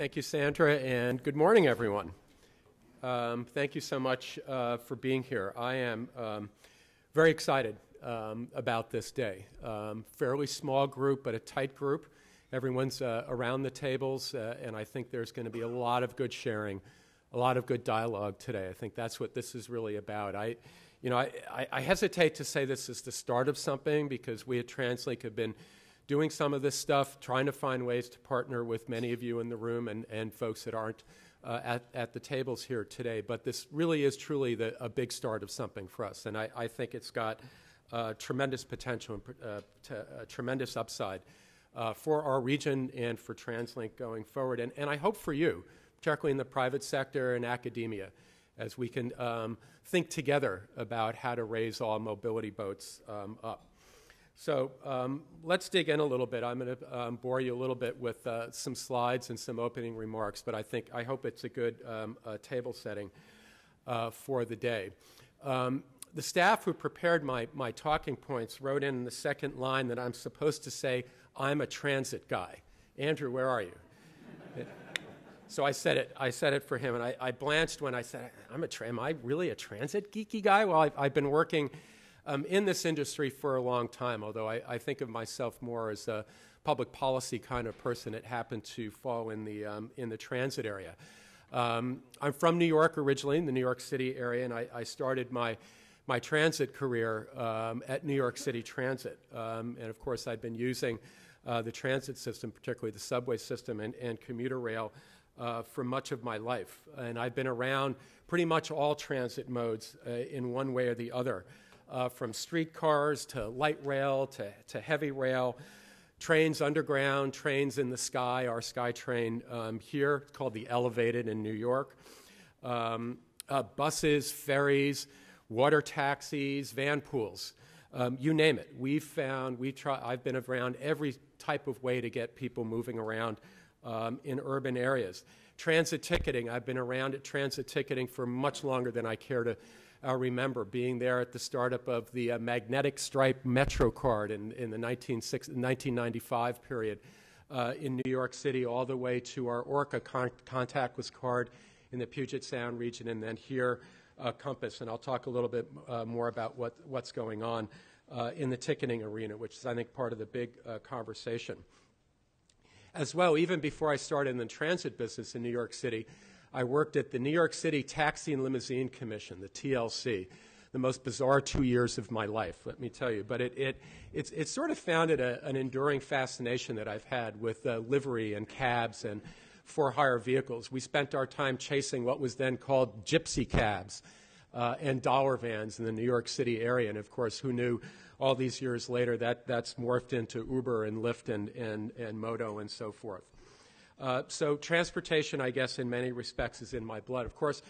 Thank you, Sandra, and good morning, everyone. Thank you so much for being here. I am very excited about this day. Fairly small group, but a tight group. Everyone's around the tables, and I think there's going to be a lot of good sharing, a lot of good dialogue today. I think that's what this is really about. I hesitate to say this is the start of something because we at TransLink have been doing some of this stuff, trying to find ways to partner with many of you in the room and folks that aren't at the tables here today. But this really is truly a big start of something for us. And I think it's got tremendous potential and tremendous upside for our region and for TransLink going forward. And I hope for you, particularly in the private sector and academia, as we can think together about how to raise all mobility boats up. So let's dig in a little bit. I'm going to bore you a little bit with some slides and some opening remarks, but I hope it's a good table setting for the day. The staff who prepared my talking points wrote in the second line that I'm supposed to say, I'm a transit guy. Andrew, where are you? So I said it for him, and I blanched when I said, am I really a transit geeky guy? Well, I've been working in this industry for a long time, although I think of myself more as a public policy kind of person that happened to fall in the transit area. I'm from New York originally, in the New York City area, and I started my transit career at New York City Transit. And of course, I've been using the transit system, particularly the subway system and commuter rail, for much of my life. And I've been around pretty much all transit modes in one way or the other. From streetcars to light rail to heavy rail, trains underground, trains in the sky, our SkyTrain here, called the Elevated in New York, buses, ferries, water taxis, van pools, you name it. I've been around every type of way to get people moving around in urban areas. Transit ticketing, I've been around at transit ticketing for much longer than I care to remember, being there at the startup of the magnetic stripe Metro card in the 1995 period in New York City, all the way to our Orca contactless card in the Puget Sound region, and then here Compass. And I'll talk a little bit more about what's going on in the ticketing arena, which is, I think, part of the big conversation. As well, even before I started in the transit business in New York City, I worked at the New York City Taxi and Limousine Commission, the TLC, the most bizarre 2 years of my life, let me tell you. But it's sort of founded an enduring fascination that I've had with livery and cabs and for-hire vehicles. We spent our time chasing what was then called gypsy cabs and dollar vans in the New York City area. And, of course, who knew all these years later that's morphed into Uber and Lyft and Moto and so forth. So transportation, I guess, in many respects is in my blood. Of course,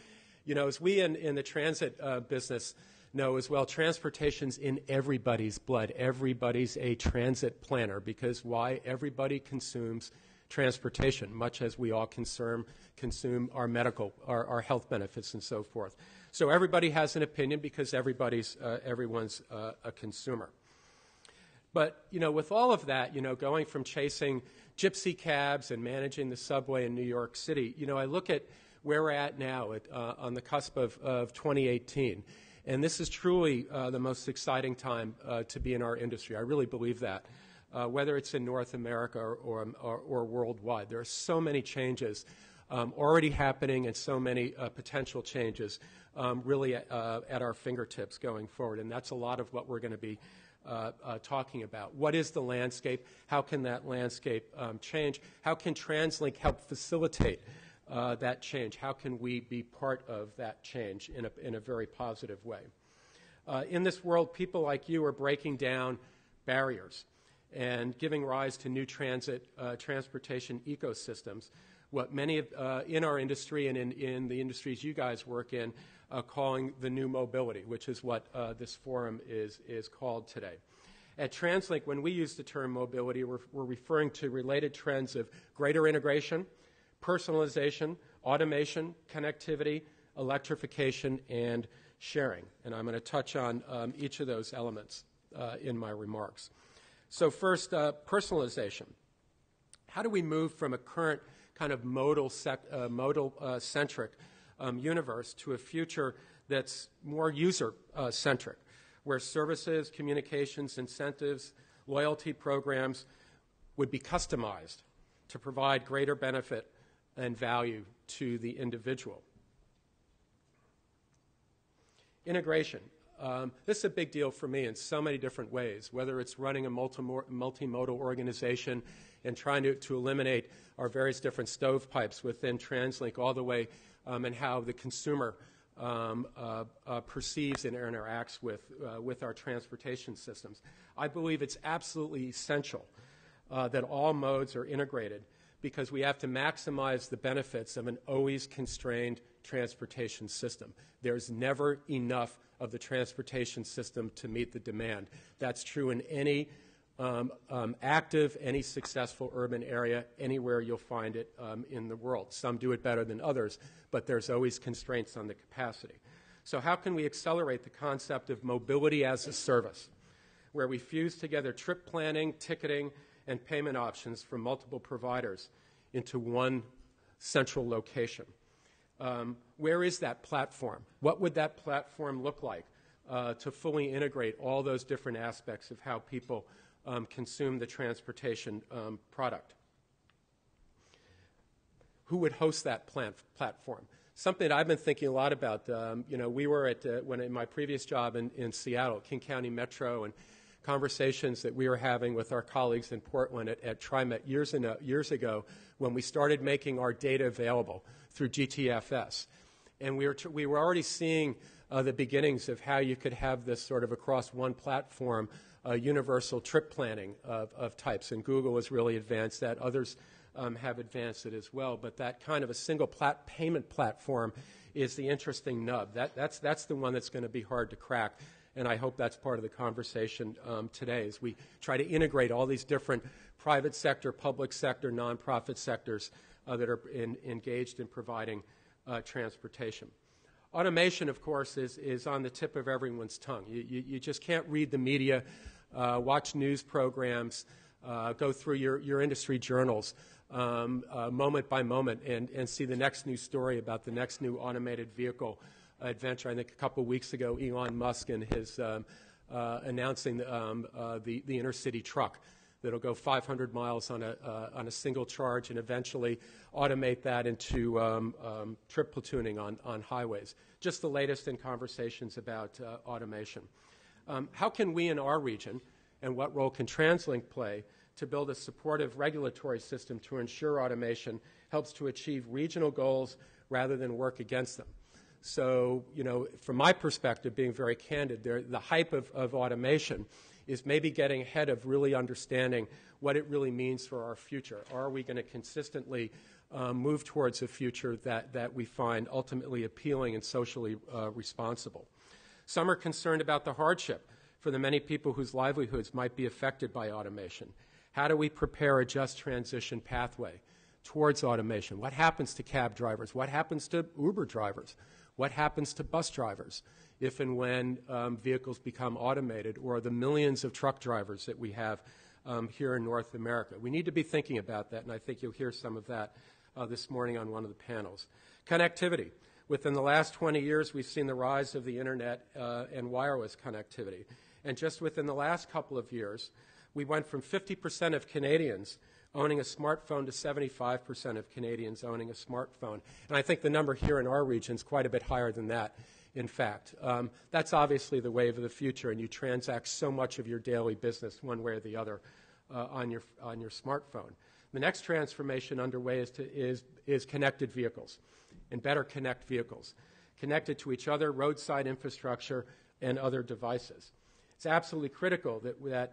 as we in the transit business know as well, transportation's in everybody's blood. Everybody's a transit planner because why? Everybody consumes transportation, much as we all consume our medical, our health benefits and so forth. So everybody has an opinion because everyone's a consumer. But, with all of that, going from chasing gypsy cabs and managing the subway in New York City, I look at where we're at now on the cusp of 2018. And this is truly the most exciting time to be in our industry. I really believe that, whether it's in North America or worldwide. There are so many changes already happening and so many potential changes really at our fingertips going forward. And that's a lot of what we're going to be talking about. What is the landscape? How can that landscape change? How can TransLink help facilitate that change? How can we be part of that change in a very positive way? In this world, people like you are breaking down barriers and giving rise to new transportation ecosystems. What many in our industry and in the industries you guys work in calling the new mobility, which is what this forum is called today. At TransLink, when we use the term mobility, we're referring to related trends of greater integration, personalization, automation, connectivity, electrification, and sharing. And I'm going to touch on each of those elements in my remarks. So first, personalization. How do we move from a current kind of modal-centric universe to a future that's more user-centric, where services, communications, incentives, loyalty programs would be customized to provide greater benefit and value to the individual. Integration. This is a big deal for me in so many different ways, whether it's running a multimodal organization and trying to eliminate our various different stovepipes within TransLink, all the way and how the consumer perceives and interacts with our transportation systems. I believe it's absolutely essential that all modes are integrated, because we have to maximize the benefits of an always constrained transportation system. There's never enough of the transportation system to meet the demand. That's true in any active, any successful urban area, anywhere you'll find it in the world. Some do it better than others, but there's always constraints on the capacity. So how can we accelerate the concept of mobility as a service, where we fuse together trip planning, ticketing, and payment options from multiple providers into one central location? Where is that platform? What would that platform look like to fully integrate all those different aspects of how people consume the transportation product? Who would host that platform? Something that I've been thinking a lot about. We were in my previous job in Seattle, King County Metro, and conversations that we were having with our colleagues in Portland at TriMet years ago, when we started making our data available through GTFS. And we were already seeing the beginnings of how you could have this sort of across one platform, universal trip planning of types. And Google has really advanced that. Others have advanced it as well. But that kind of a single payment platform is the interesting nub. That's the one that's going to be hard to crack. And I hope that's part of the conversation today, as we try to integrate all these different private sector, public sector, nonprofit sectors that are engaged in providing transportation. Automation, of course, is on the tip of everyone's tongue. You just can't read the media, watch news programs, go through your industry journals moment by moment and see the next new story about the next new automated vehicle adventure. I think a couple of weeks ago, Elon Musk and his announcing the inner city truck that'll go 500 miles on a single charge, and eventually automate that into trip platooning on highways. Just the latest in conversations about automation. How can we in our region, and what role can TransLink play to build a supportive regulatory system to ensure automation helps to achieve regional goals rather than work against them? So, from my perspective, being very candid, the hype of automation is maybe getting ahead of really understanding what it really means for our future. Are we going to consistently move towards a future that we find ultimately appealing and socially responsible? Some are concerned about the hardship for the many people whose livelihoods might be affected by automation. How do we prepare a just transition pathway towards automation? What happens to cab drivers? What happens to Uber drivers? What happens to bus drivers if and when vehicles become automated, or the millions of truck drivers that we have here in North America? We need to be thinking about that, and I think you'll hear some of that this morning on one of the panels. Connectivity. Within the last 20 years, we've seen the rise of the Internet and wireless connectivity. And just within the last couple of years, we went from 50% of Canadians owning a smartphone to 75% of Canadians owning a smartphone. And I think the number here in our region is quite a bit higher than that, in fact. That's obviously the wave of the future, and you transact so much of your daily business one way or the other on your smartphone. The next transformation underway is connected vehicles, and better connect vehicles, connected to each other, roadside infrastructure, and other devices. It's absolutely critical that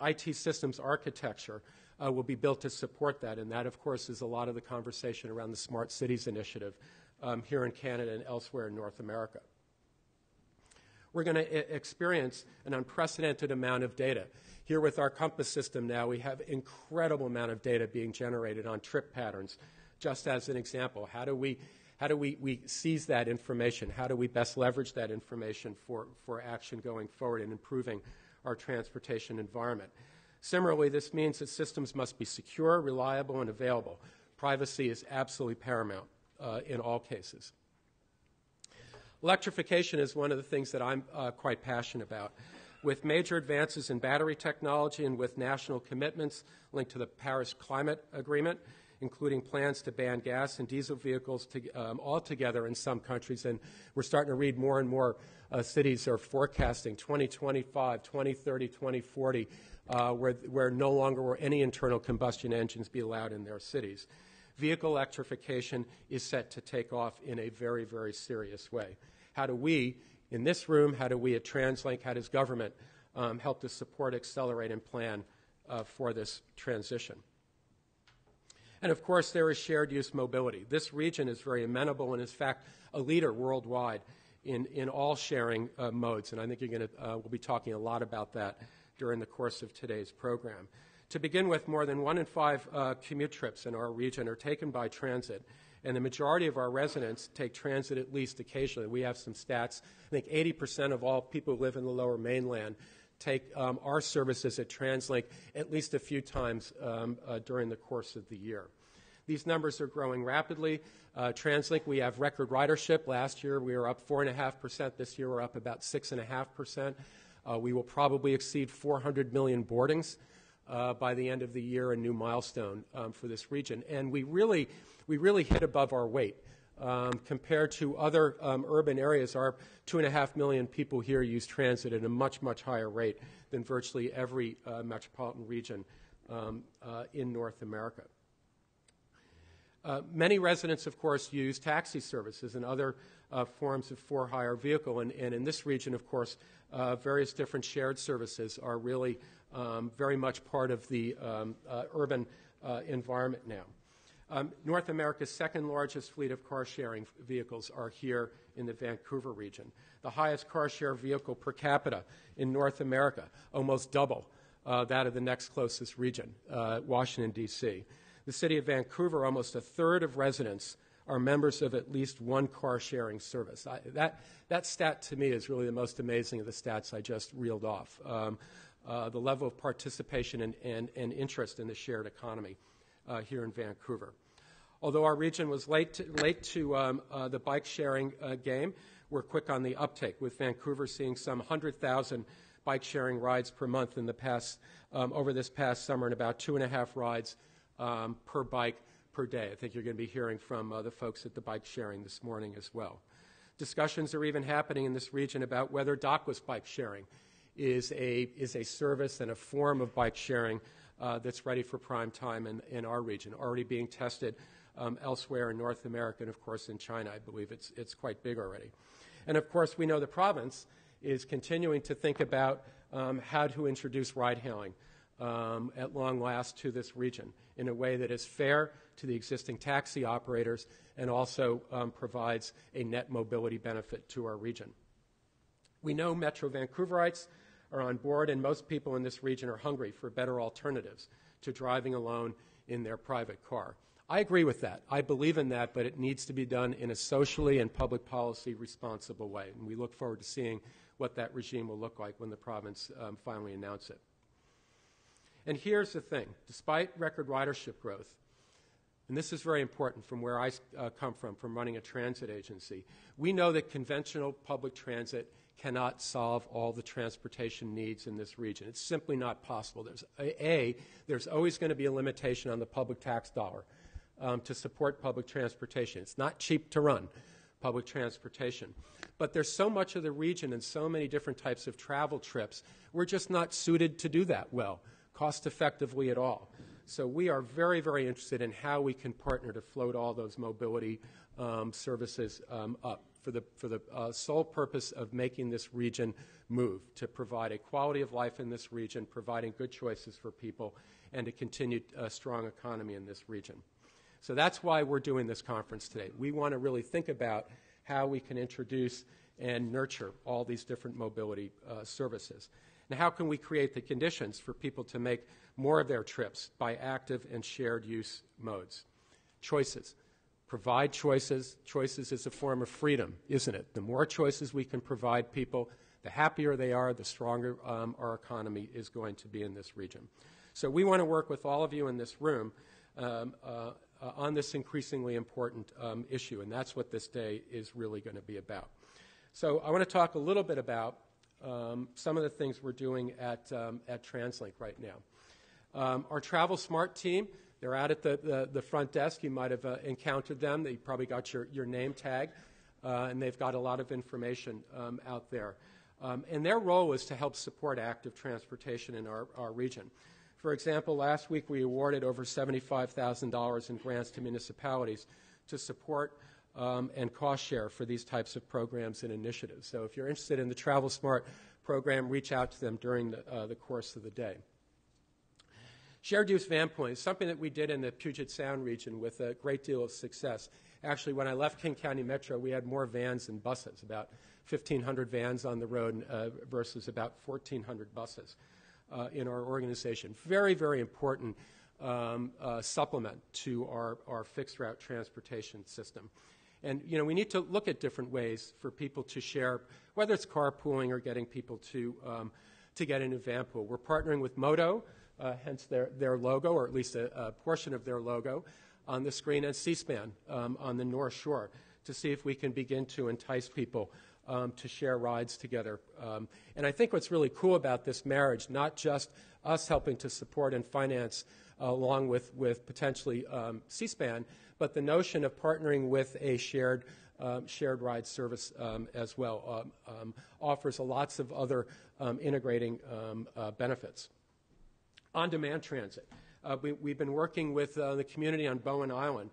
IT systems architecture will be built to support that, and that, of course, is a lot of the conversation around the Smart Cities Initiative here in Canada and elsewhere in North America. We're going to experience an unprecedented amount of data. Here with our Compass system now, we have incredible amount of data being generated on trip patterns. Just as an example, how do we seize that information? How do we best leverage that information for action going forward and improving our transportation environment? Similarly, this means that systems must be secure, reliable, and available. Privacy is absolutely paramount in all cases. Electrification is one of the things that I'm quite passionate about. With major advances in battery technology and with national commitments linked to the Paris Climate Agreement, including plans to ban gas and diesel vehicles altogether in some countries, and we're starting to read more and more cities are forecasting 2025, 2030, 2040, where no longer will any internal combustion engines be allowed in their cities. Vehicle electrification is set to take off in a very, very serious way. How do we, in this room, how do we at TransLink, how does government help to support, accelerate, and plan for this transition? And of course, there is shared use mobility. This region is very amenable and, in fact, a leader worldwide in all sharing modes. And I think we'll be talking a lot about that during the course of today's program. To begin with, more than 1 in 5 commute trips in our region are taken by transit, and the majority of our residents take transit at least occasionally. We have some stats. I think 80% of all people who live in the Lower Mainland take our services at TransLink at least a few times during the course of the year. These numbers are growing rapidly. TransLink, we have record ridership. Last year we were up 4.5%. This year we're up about 6.5%. We will probably exceed 400 million boardings by the end of the year, a new milestone for this region. And we really hit above our weight. Compared to other urban areas, our 2.5 million people here use transit at a much, much higher rate than virtually every metropolitan region in North America. Many residents, of course, use taxi services and other forms of for-hire vehicle. And in this region, of course, various different shared services are really very much part of the urban environment now. North America's second largest fleet of car-sharing vehicles are here in the Vancouver region. The highest car-share vehicle per capita in North America, almost double that of the next closest region, Washington, D.C. The city of Vancouver, almost a third of residents are members of at least one car-sharing service. That stat, to me, is really the most amazing of the stats I just reeled off. The level of participation and interest in the shared economy here in Vancouver. Although our region was late to the bike-sharing game, we're quick on the uptake, with Vancouver seeing some 100,000 bike-sharing rides per month in the past, over this past summer, and about 2.5 rides per bike per day. I think you're going to be hearing from the folks at the bike sharing this morning as well. Discussions are even happening in this region about whether dockless bike sharing is a service and a form of bike sharing that's ready for prime time in our region, already being tested elsewhere in North America and, of course, in China. I believe it's quite big already. And, of course, we know the province is continuing to think about how to introduce ride-hailing at long last to this region in a way that is fair to the existing taxi operators and also provides a net mobility benefit to our region. We know Metro Vancouverites are on board, and most people in this region are hungry for better alternatives to driving alone in their private car. I agree with that. I believe in that, but it needs to be done in a socially and public policy responsible way, and we look forward to seeing what that regime will look like when the province finally announces it. And here's the thing. Despite record ridership growth, and this is very important from where I come from running a transit agency, we know that conventional public transit cannot solve all the transportation needs in this region. It's simply not possible. There's always going to be a limitation on the public tax dollar to support public transportation. It's not cheap to run public transportation. But there's so much of the region and so many different types of travel trips, we're just not suited to do that well, cost effectively at all. So we are very, very interested in how we can partner to float all those mobility services up for the sole purpose of making this region move, to provide a quality of life in this region, providing good choices for people, and to continue a strong economy in this region. So that's why we're doing this conference today. We want to really think about how we can introduce and nurture all these different mobility services. And how can we create the conditions for people to make more of their trips by active and shared use modes? Choices. Provide choices. Choices is a form of freedom, isn't it? The more choices we can provide people, The happier they are, the stronger our economy is going to be in this region. So we want to work with all of you in this room on this increasingly important issue, and that's what this day is really going to be about. So I want to talk a little bit about some of the things we're doing at TransLink right now. Our Travel Smart team, they're out at the front desk. You might have encountered them. They probably got your name tag, and they've got a lot of information out there. And their role is to help support active transportation in our region. For example, last week we awarded over $75,000 in grants to municipalities to support and cost share for these types of programs and initiatives. So if you're interested in the Travel Smart program, reach out to them during the course of the day. Shared use van pooling is something that we did in the Puget Sound region with a great deal of success. Actually, when I left King County Metro, we had more vans than buses, about 1,500 vans on the road versus about 1,400 buses in our organization. Very, very important supplement to our fixed route transportation system. And, you know, we need to look at different ways for people to share, whether it's carpooling or getting people to get in a van pool. We're partnering with Moto, hence their logo, or at least a portion of their logo, on the screen, and C-SPAN on the North Shore, to see if we can begin to entice people to share rides together. And I think what's really cool about this marriage, not just us helping to support and finance along with potentially C-SPAN, but the notion of partnering with a shared ride service as well offers lots of other integrating benefits. On-demand transit. We've been working with the community on Bowen Island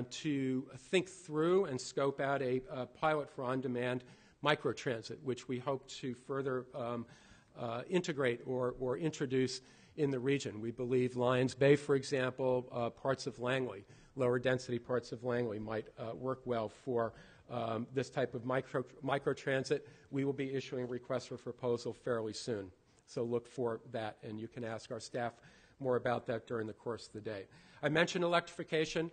to think through and scope out a pilot for on-demand microtransit, which we hope to further integrate or introduce in the region. We believe Lions Bay, for example, parts of Langley, lower density parts of Langley might work well for this type of microtransit. We will be issuing requests for proposal fairly soon. So look for that, and you can ask our staff more about that during the course of the day. I mentioned electrification.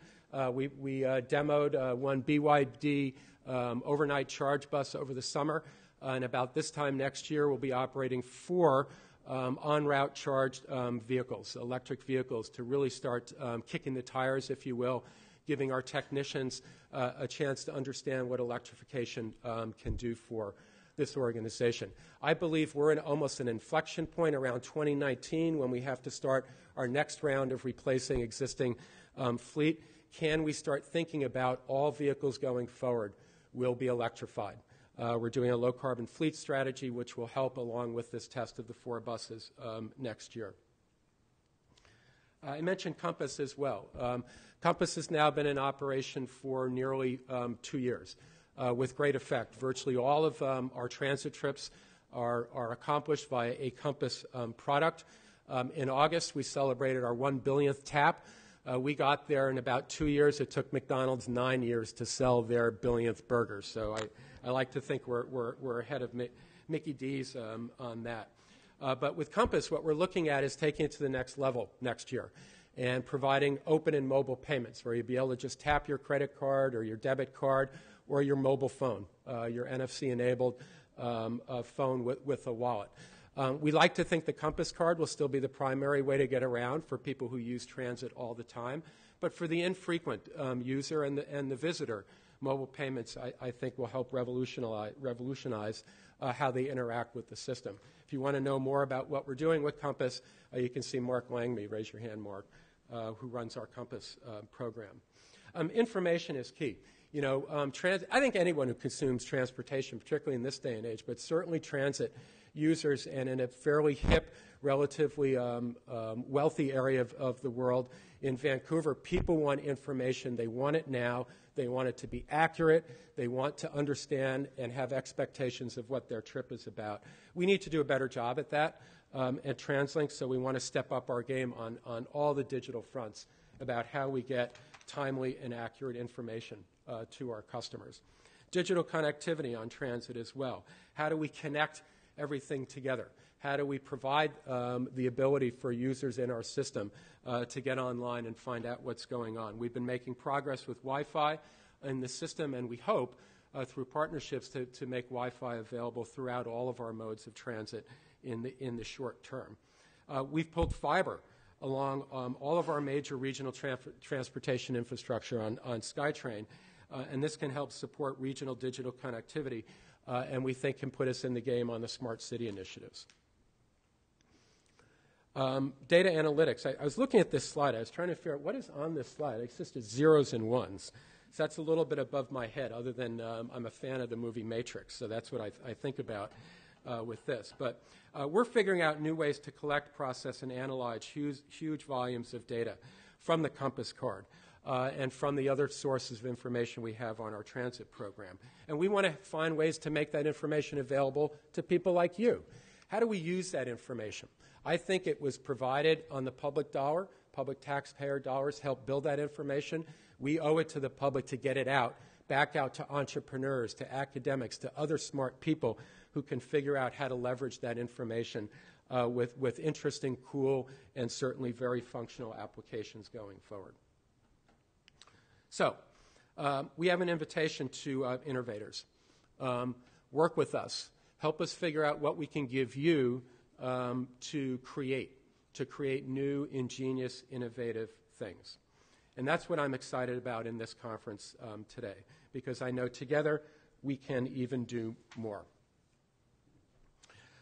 We demoed one BYD overnight charge bus over the summer, and about this time next year we'll be operating 4 en route charged vehicles, electric vehicles, to really start kicking the tires, if you will, giving our technicians a chance to understand what electrification can do for this organization. I believe we're in almost an inflection point around 2019 when we have to start our next round of replacing existing fleet. Can we start thinking about all vehicles going forward will be electrified? We're doing a low-carbon fleet strategy, which will help along with this test of the 4 buses next year. I mentioned Compass as well. Compass has now been in operation for nearly 2 years with great effect. Virtually all of our transit trips are accomplished via a Compass product. In August, we celebrated our 1 billionth tap. We got there in about 2 years. It took McDonald's 9 years to sell their billionth burger. So I like to think we're ahead of Mickey D's on that. But with Compass, what we're looking at is taking it to the next level next year and providing open and mobile payments where you'll be able to just tap your credit card or your debit card or your mobile phone, your NFC-enabled phone with a wallet. We like to think the Compass card will still be the primary way to get around for people who use transit all the time. But for the infrequent user and the visitor, mobile payments, I think, will help revolutionize how they interact with the system. If you want to know more about what we're doing with Compass, you can see Mark Langby, raise your hand, Mark, who runs our Compass program. Information is key. You know, I think anyone who consumes transportation, particularly in this day and age, but certainly transit users, and in a fairly hip, relatively wealthy area of the world, in Vancouver, people want information. They want it now. They want it to be accurate. They want to understand and have expectations of what their trip is about. We need to do a better job at that at TransLink, so we want to step up our game on all the digital fronts about how we get timely and accurate information to our customers. Digital connectivity on transit as well. How do we connect everything together? How do we provide the ability for users in our system to get online and find out what's going on? We've been making progress with Wi-Fi in the system, and we hope through partnerships to make Wi-Fi available throughout all of our modes of transit in the short term. We've pulled fiber along all of our major regional transportation infrastructure on SkyTrain, and this can help support regional digital connectivity, and we think can put us in the game on the smart city initiatives. Data analytics. I was looking at this slide. I was trying to figure out what is on this slide. It's just zeros and ones. So that's a little bit above my head, other than I'm a fan of the movie Matrix, so that's what I think about with this. But we're figuring out new ways to collect, process, and analyze huge volumes of data from the Compass card and from the other sources of information we have on our transit program. And we want to find ways to make that information available to people like you. How do we use that information? I think it was provided on the public dollar. Public taxpayer dollars help build that information. We owe it to the public to get it out, back out to entrepreneurs, to academics, to other smart people who can figure out how to leverage that information with interesting, cool, and certainly very functional applications going forward. So we have an invitation to innovators. Work with us. Help us figure out what we can give you to create new, ingenious, innovative things. And that's what I'm excited about in this conference today, because I know together we can even do more.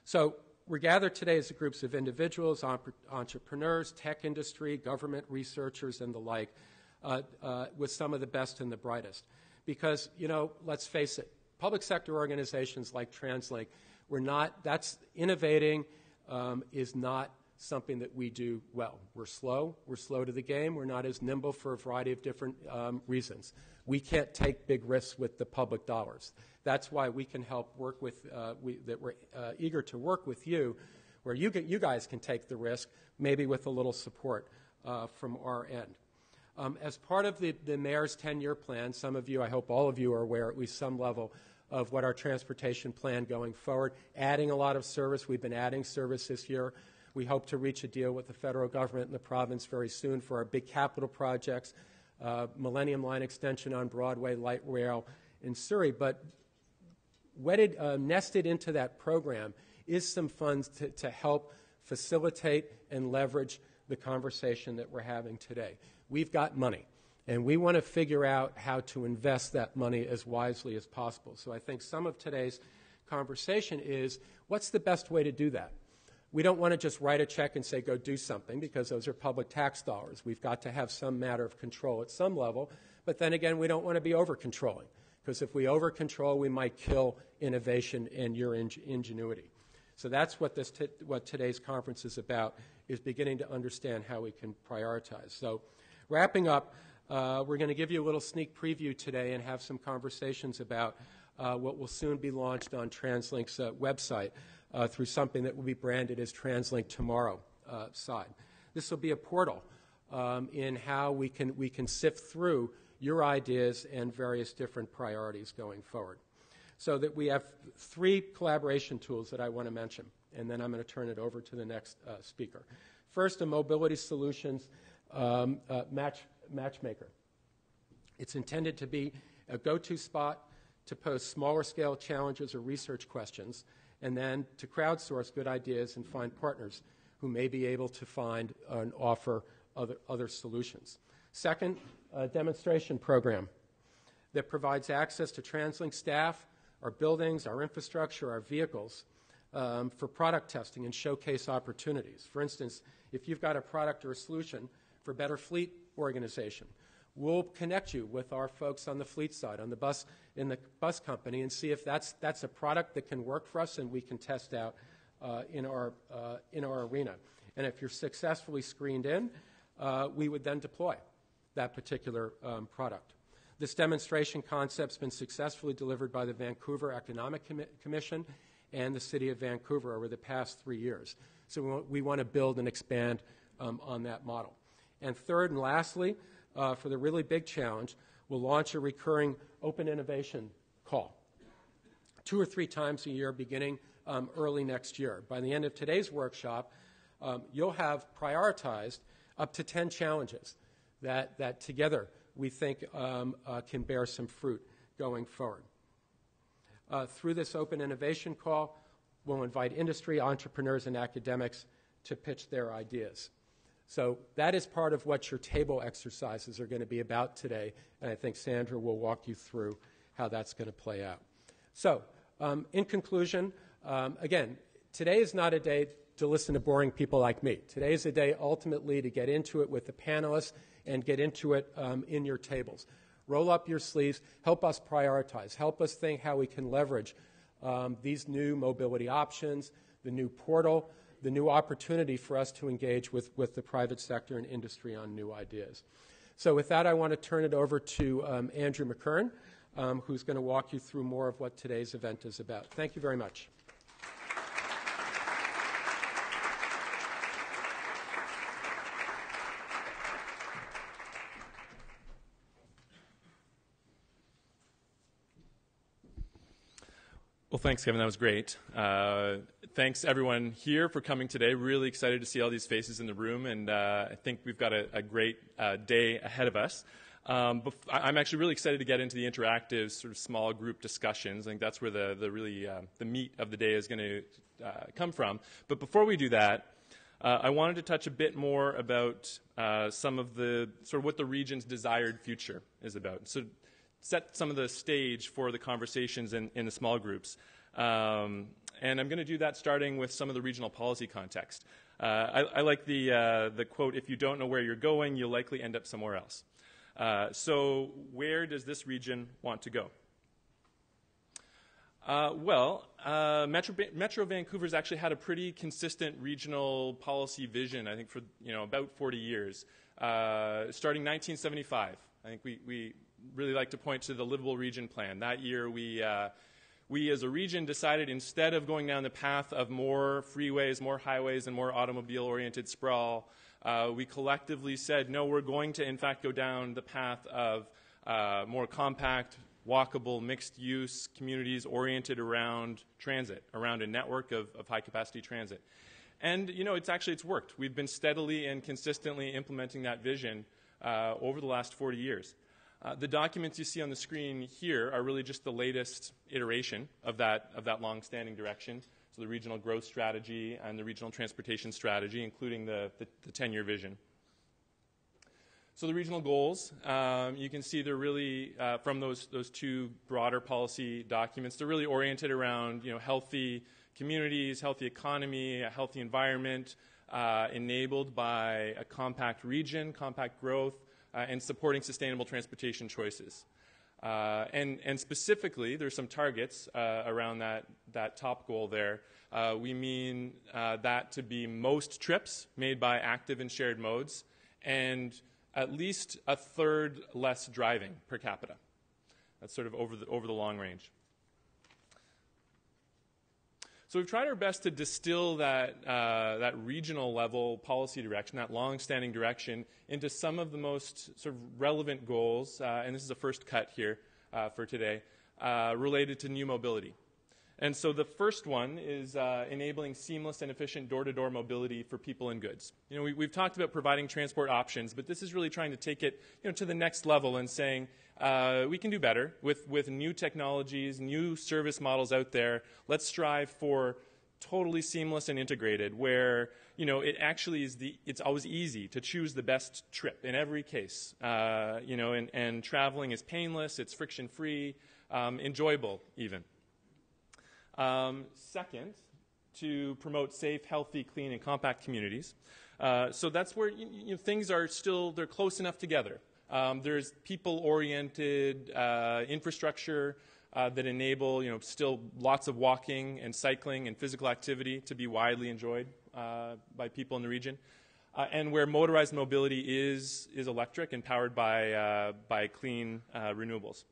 So we're gathered today as groups of individuals, entrepreneurs, tech industry, government researchers, and the like, with some of the best and the brightest. Because, you know, let's face it, public sector organizations like TransLink, that's innovating is not something that we do well. We're slow to the game, we're not as nimble for a variety of different reasons. We can't take big risks with the public dollars. That's why we can help work with, we're eager to work with you, where you guys can take the risk, maybe with a little support from our end. As part of the mayor's 10-year plan, some of you, I hope all of you are aware at least some level of what our transportation plan going forward, adding a lot of service. We've been adding service this year. We hope to reach a deal with the federal government and the province very soon for our big capital projects, Millennium Line extension on Broadway, light rail in Surrey. But nested into that program is some funds to help facilitate and leverage the conversation that we're having today. We've got money, and we want to figure out how to invest that money as wisely as possible. So I think some of today's conversation is, what's the best way to do that? We don't want to just write a check and say, go do something, because those are public tax dollars. We've got to have some matter of control at some level. But then again, we don't want to be over-controlling, because if we over-control, we might kill innovation and your ingenuity. So that's what what today's conference is about, is beginning to understand how we can prioritize. So wrapping up, we're going to give you a little sneak preview today and have some conversations about what will soon be launched on TransLink's website through something that will be branded as TransLink Tomorrow side. This will be a portal in how we can sift through your ideas and various different priorities going forward. So that we have 3 collaboration tools that I want to mention, and then I'm going to turn it over to the next speaker. First, a mobility solutions matchmaker. It's intended to be a go-to spot to post smaller scale challenges or research questions, and then to crowdsource good ideas and find partners who may be able to find and offer other solutions. Second, a demonstration program that provides access to TransLink staff, our buildings, our infrastructure, our vehicles for product testing and showcase opportunities. For instance, if you've got a product or a solution for better fleet organization, we'll connect you with our folks on the fleet side, on the bus, in the bus company, and see if that's a product that can work for us and we can test out in our arena. And if you're successfully screened in, we would then deploy that particular product. This demonstration concept's been successfully delivered by the Vancouver Economic Commission and the City of Vancouver over the past 3 years. So we want to build and expand on that model. And third and lastly, for the really big challenge, we'll launch a recurring open innovation call 2 or 3 times a year beginning early next year. By the end of today's workshop, you'll have prioritized up to 10 challenges that together we think can bear some fruit going forward. through this open innovation call, we'll invite industry, entrepreneurs, and academics to pitch their ideas. So that is part of what your table exercises are going to be about today, and I think Sandra will walk you through how that's going to play out. So, in conclusion, again, today is not a day to listen to boring people like me. Today is a day ultimately to get into it with the panelists and get into it in your tables. Roll up your sleeves, help us prioritize, help us think how we can leverage these new mobility options, the new portal, the new opportunity for us to engage with the private sector and industry on new ideas. So with that, I want to turn it over to Andrew McKern, who's going to walk you through more of what today's event is about. Thank you very much. Well, thanks, Kevin. That was great. Thanks, everyone here, for coming today. Really excited to see all these faces in the room, and I think we've got a great day ahead of us. I'm actually really excited to get into the interactive sort of small group discussions. I think that's where the meat of the day is going to come from. But before we do that, I wanted to touch a bit more about some of the sort of what the region's desired future is about. So set some of the stage for the conversations in the small groups. And I'm going to do that starting with some of the regional policy context. I like the quote, "If you don't know where you're going, you'll likely end up somewhere else." So where does this region want to go? Metro Vancouver's actually had a pretty consistent regional policy vision, I think, for about 40 years, starting 1975. I think we really like to point to the Livable Region Plan. That year, we as a region decided, instead of going down the path of more freeways, more highways, and more automobile-oriented sprawl, we collectively said, no, we're going to, in fact, go down the path of more compact, walkable, mixed-use communities oriented around transit, around a network of high-capacity transit. And, it's worked. We've been steadily and consistently implementing that vision over the last 40 years. The documents you see on the screen here are really just the latest iteration of that long-standing direction. So the regional growth strategy and the regional transportation strategy, including the 10-year vision. So the regional goals, you can see they're really, from those two broader policy documents, they're really oriented around healthy communities, healthy economy, a healthy environment, enabled by a compact region, compact growth, and supporting sustainable transportation choices. And specifically, there's some targets around that top goal there. We mean that to be most trips made by active and shared modes, and at least a third less driving per capita. That's sort of over the long range. So we've tried our best to distill that regional level policy direction, that long-standing direction, into some of the most sort of relevant goals, and this is a first cut here for today, related to new mobility. And so the first one is enabling seamless and efficient door-to-door mobility for people and goods. We've talked about providing transport options, but this is really trying to take it to the next level and saying we can do better with new technologies, new service models out there. Let's strive for totally seamless and integrated, where it actually is it's always easy to choose the best trip in every case. And traveling is painless, it's friction-free, enjoyable even. Second, to promote safe, healthy, clean, and compact communities. So that's where things are they're close enough together. There's people-oriented infrastructure that enable still lots of walking and cycling and physical activity to be widely enjoyed by people in the region. And where motorized mobility is electric and powered by clean renewables.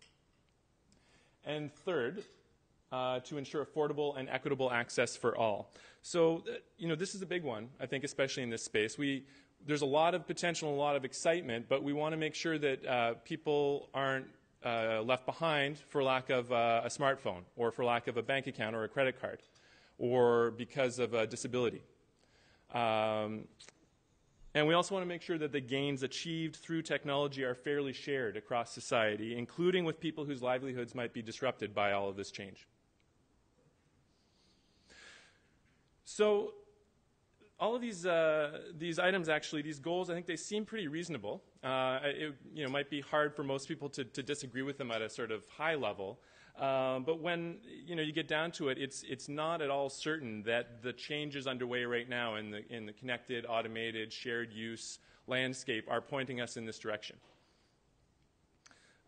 And third, to ensure affordable and equitable access for all. So, this is a big one, I think, especially in this space. There's a lot of potential and a lot of excitement, but we want to make sure that people aren't left behind for lack of a smartphone, or for lack of a bank account or a credit card, or because of a disability. And we also want to make sure that the gains achieved through technology are fairly shared across society, including with people whose livelihoods might be disrupted by all of this change. So all of these items, actually, these goals, I think they seem pretty reasonable. It might be hard for most people to disagree with them at a sort of high level. But when you get down to it, it's not at all certain that the changes underway right now in the connected, automated, shared use landscape are pointing us in this direction.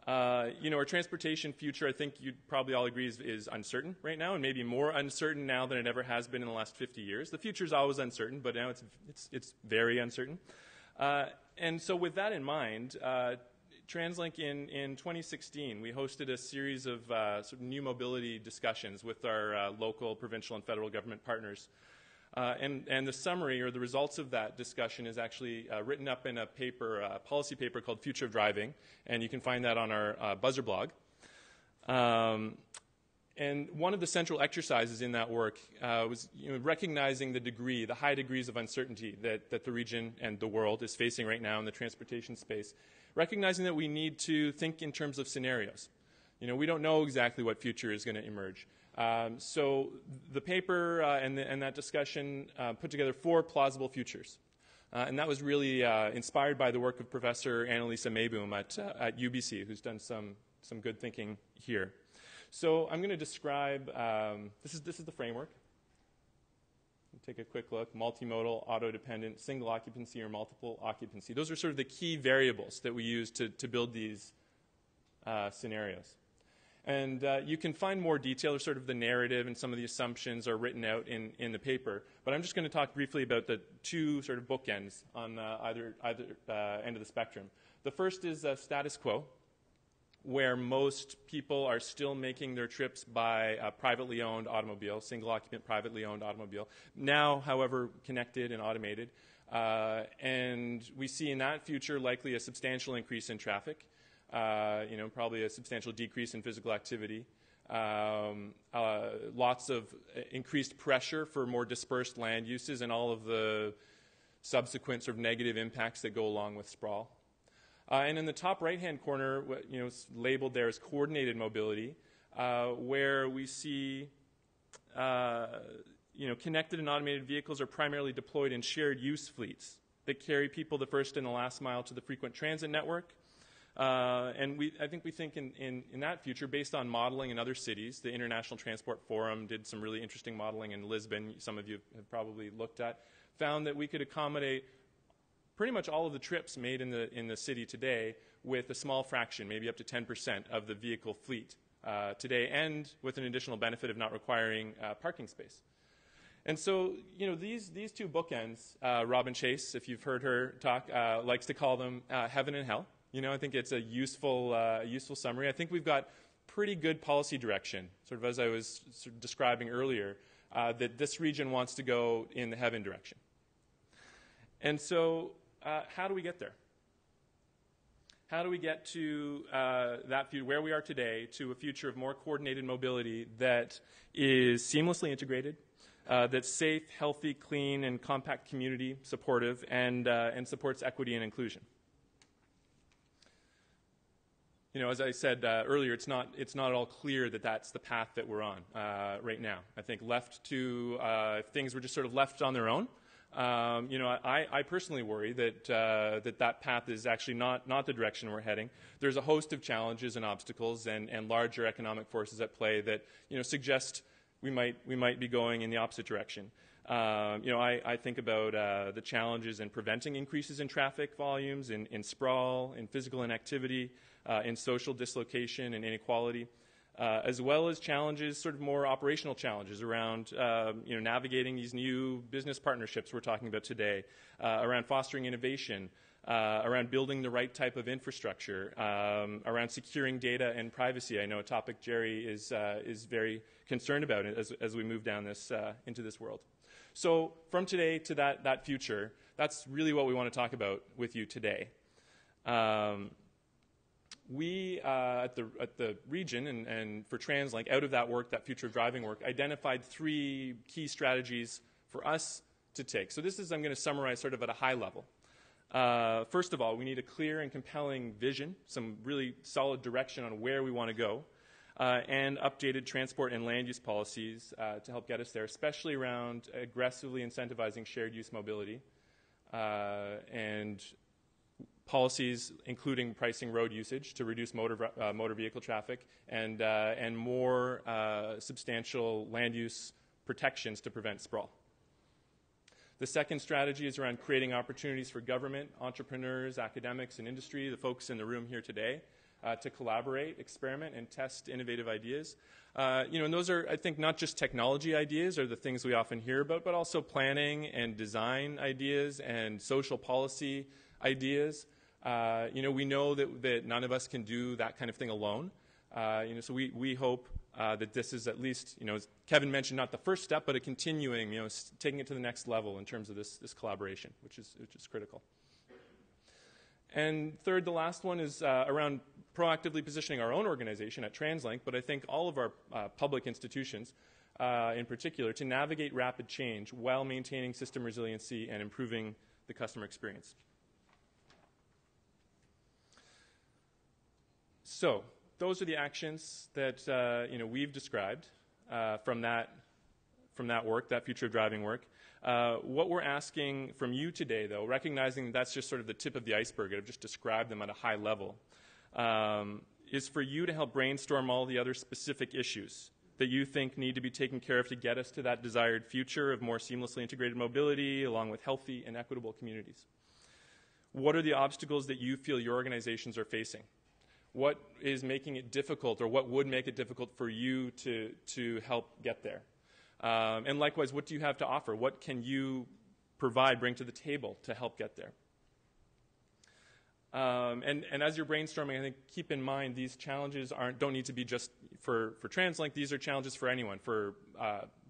Our transportation future, I think you'd probably all agree, is uncertain right now, and maybe more uncertain now than it ever has been in the last 50 years. The future is always uncertain, but now it's very uncertain. And so with that in mind, TransLink in 2016, we hosted a series of sort of new mobility discussions with our local, provincial, and federal government partners. And the summary or the results of that discussion is actually written up in a paper, a policy paper called Future of Driving, and you can find that on our Buzzer blog. And one of the central exercises in that work was recognizing the high degrees of uncertainty that the region and the world is facing right now in the transportation space, recognizing that we need to think in terms of scenarios. We don't know exactly what future is going to emerge. So the paper and that discussion put together 4 plausible futures. And that was really inspired by the work of Professor Annalisa Mayboom at UBC, who's done some good thinking here. So I'm going to describe, this is the framework. Take a quick look. Multimodal, auto-dependent, single occupancy, or multiple occupancy. Those are sort of the key variables that we use to build these scenarios. And you can find more detail, or sort of the narrative and some of the assumptions are written out in the paper. But I'm just going to talk briefly about the 2 sort of bookends on either end of the spectrum. The first is status quo, where most people are still making their trips by a privately owned automobile, single-occupant privately owned automobile. Now, however, connected and automated. And we see in that future likely a substantial increase in traffic. Probably a substantial decrease in physical activity, lots of increased pressure for more dispersed land uses, and all of the subsequent sort of negative impacts that go along with sprawl. And in the top right-hand corner, it's labeled there as coordinated mobility, where we see connected and automated vehicles are primarily deployed in shared use fleets that carry people the first and the last mile to the frequent transit network. And I think we think in that future, based on modeling in other cities, the International Transport Forum did some really interesting modeling in Lisbon, some of you have probably looked at, found that we could accommodate pretty much all of the trips made in the city today with a small fraction, maybe up to 10% of the vehicle fleet today, and with an additional benefit of not requiring parking space. And so, these 2 bookends, Robin Chase, if you've heard her talk, likes to call them heaven and hell. I think it's a useful summary. I think we've got pretty good policy direction, sort of as I was sort of describing earlier, that this region wants to go in the heaven direction. And so how do we get there? How do we get to that future, where we are today, to a future of more coordinated mobility that is seamlessly integrated, that's safe, healthy, clean, and compact community supportive, and supports equity and inclusion? As I said earlier, it's not at all clear that that's the path that we're on right now. I think left to, if things were just sort of left on their own, I personally worry that that path is actually not the direction we're heading. There's a host of challenges and obstacles and larger economic forces at play that suggest we might be going in the opposite direction. I think about the challenges in preventing increases in traffic volumes, in sprawl, in physical inactivity, in social dislocation and inequality, as well as challenges, sort of more operational challenges around navigating these new business partnerships we're talking about today, around fostering innovation, around building the right type of infrastructure, around securing data and privacy. I know a topic Jerry is very concerned about as we move down into this world. So from today to that future, that's really what we want to talk about with you today. We, at the region and for TransLink, out of that work, that future of driving work, identified 3 key strategies for us to take. So I'm going to summarize sort of at a high level. First of all, we need a clear and compelling vision, some really solid direction on where we want to go. and updated transport and land use policies to help get us there, especially around aggressively incentivizing shared use mobility and policies including pricing road usage to reduce motor vehicle traffic and more substantial land use protections to prevent sprawl. The second strategy is around creating opportunities for government, entrepreneurs, academics, and industry, the folks in the room here today, to collaborate, experiment, and test innovative ideas. And those are, I think, not just technology ideas or the things we often hear about, but also planning and design ideas and social policy ideas. We know that none of us can do that kind of thing alone. So we hope that this is at least, as Kevin mentioned, not the first step, but a continuing, taking it to the next level in terms of this collaboration, which is critical. And third, the last one is around proactively positioning our own organization at TransLink, but I think all of our public institutions in particular, to navigate rapid change while maintaining system resiliency and improving the customer experience. So those are the actions that we've described from that work, that future of driving work. What we're asking from you today, though, recognizing that's just sort of the tip of the iceberg, I've just described them at a high level, is for you to help brainstorm all the other specific issues that you think need to be taken care of to get us to that desired future of more seamlessly integrated mobility along with healthy and equitable communities. What are the obstacles that you feel your organizations are facing? What is making it difficult, or what would make it difficult for you to help get there? And likewise, what do you have to offer? What can you provide, bring to the table to help get there? And as you're brainstorming, I think keep in mind these challenges don't need to be just for TransLink. These are challenges for anyone, for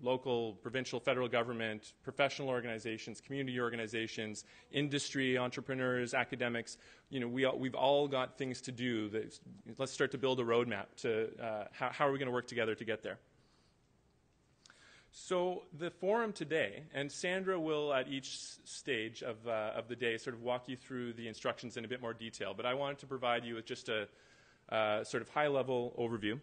local, provincial, federal government, professional organizations, community organizations, industry, entrepreneurs, academics. We've all got things to do. Let's start to build a roadmap to how are we going to work together to get there. So the forum today, and Sandra will at each stage of the day sort of walk you through the instructions in a bit more detail, but I wanted to provide you with just a sort of high-level overview.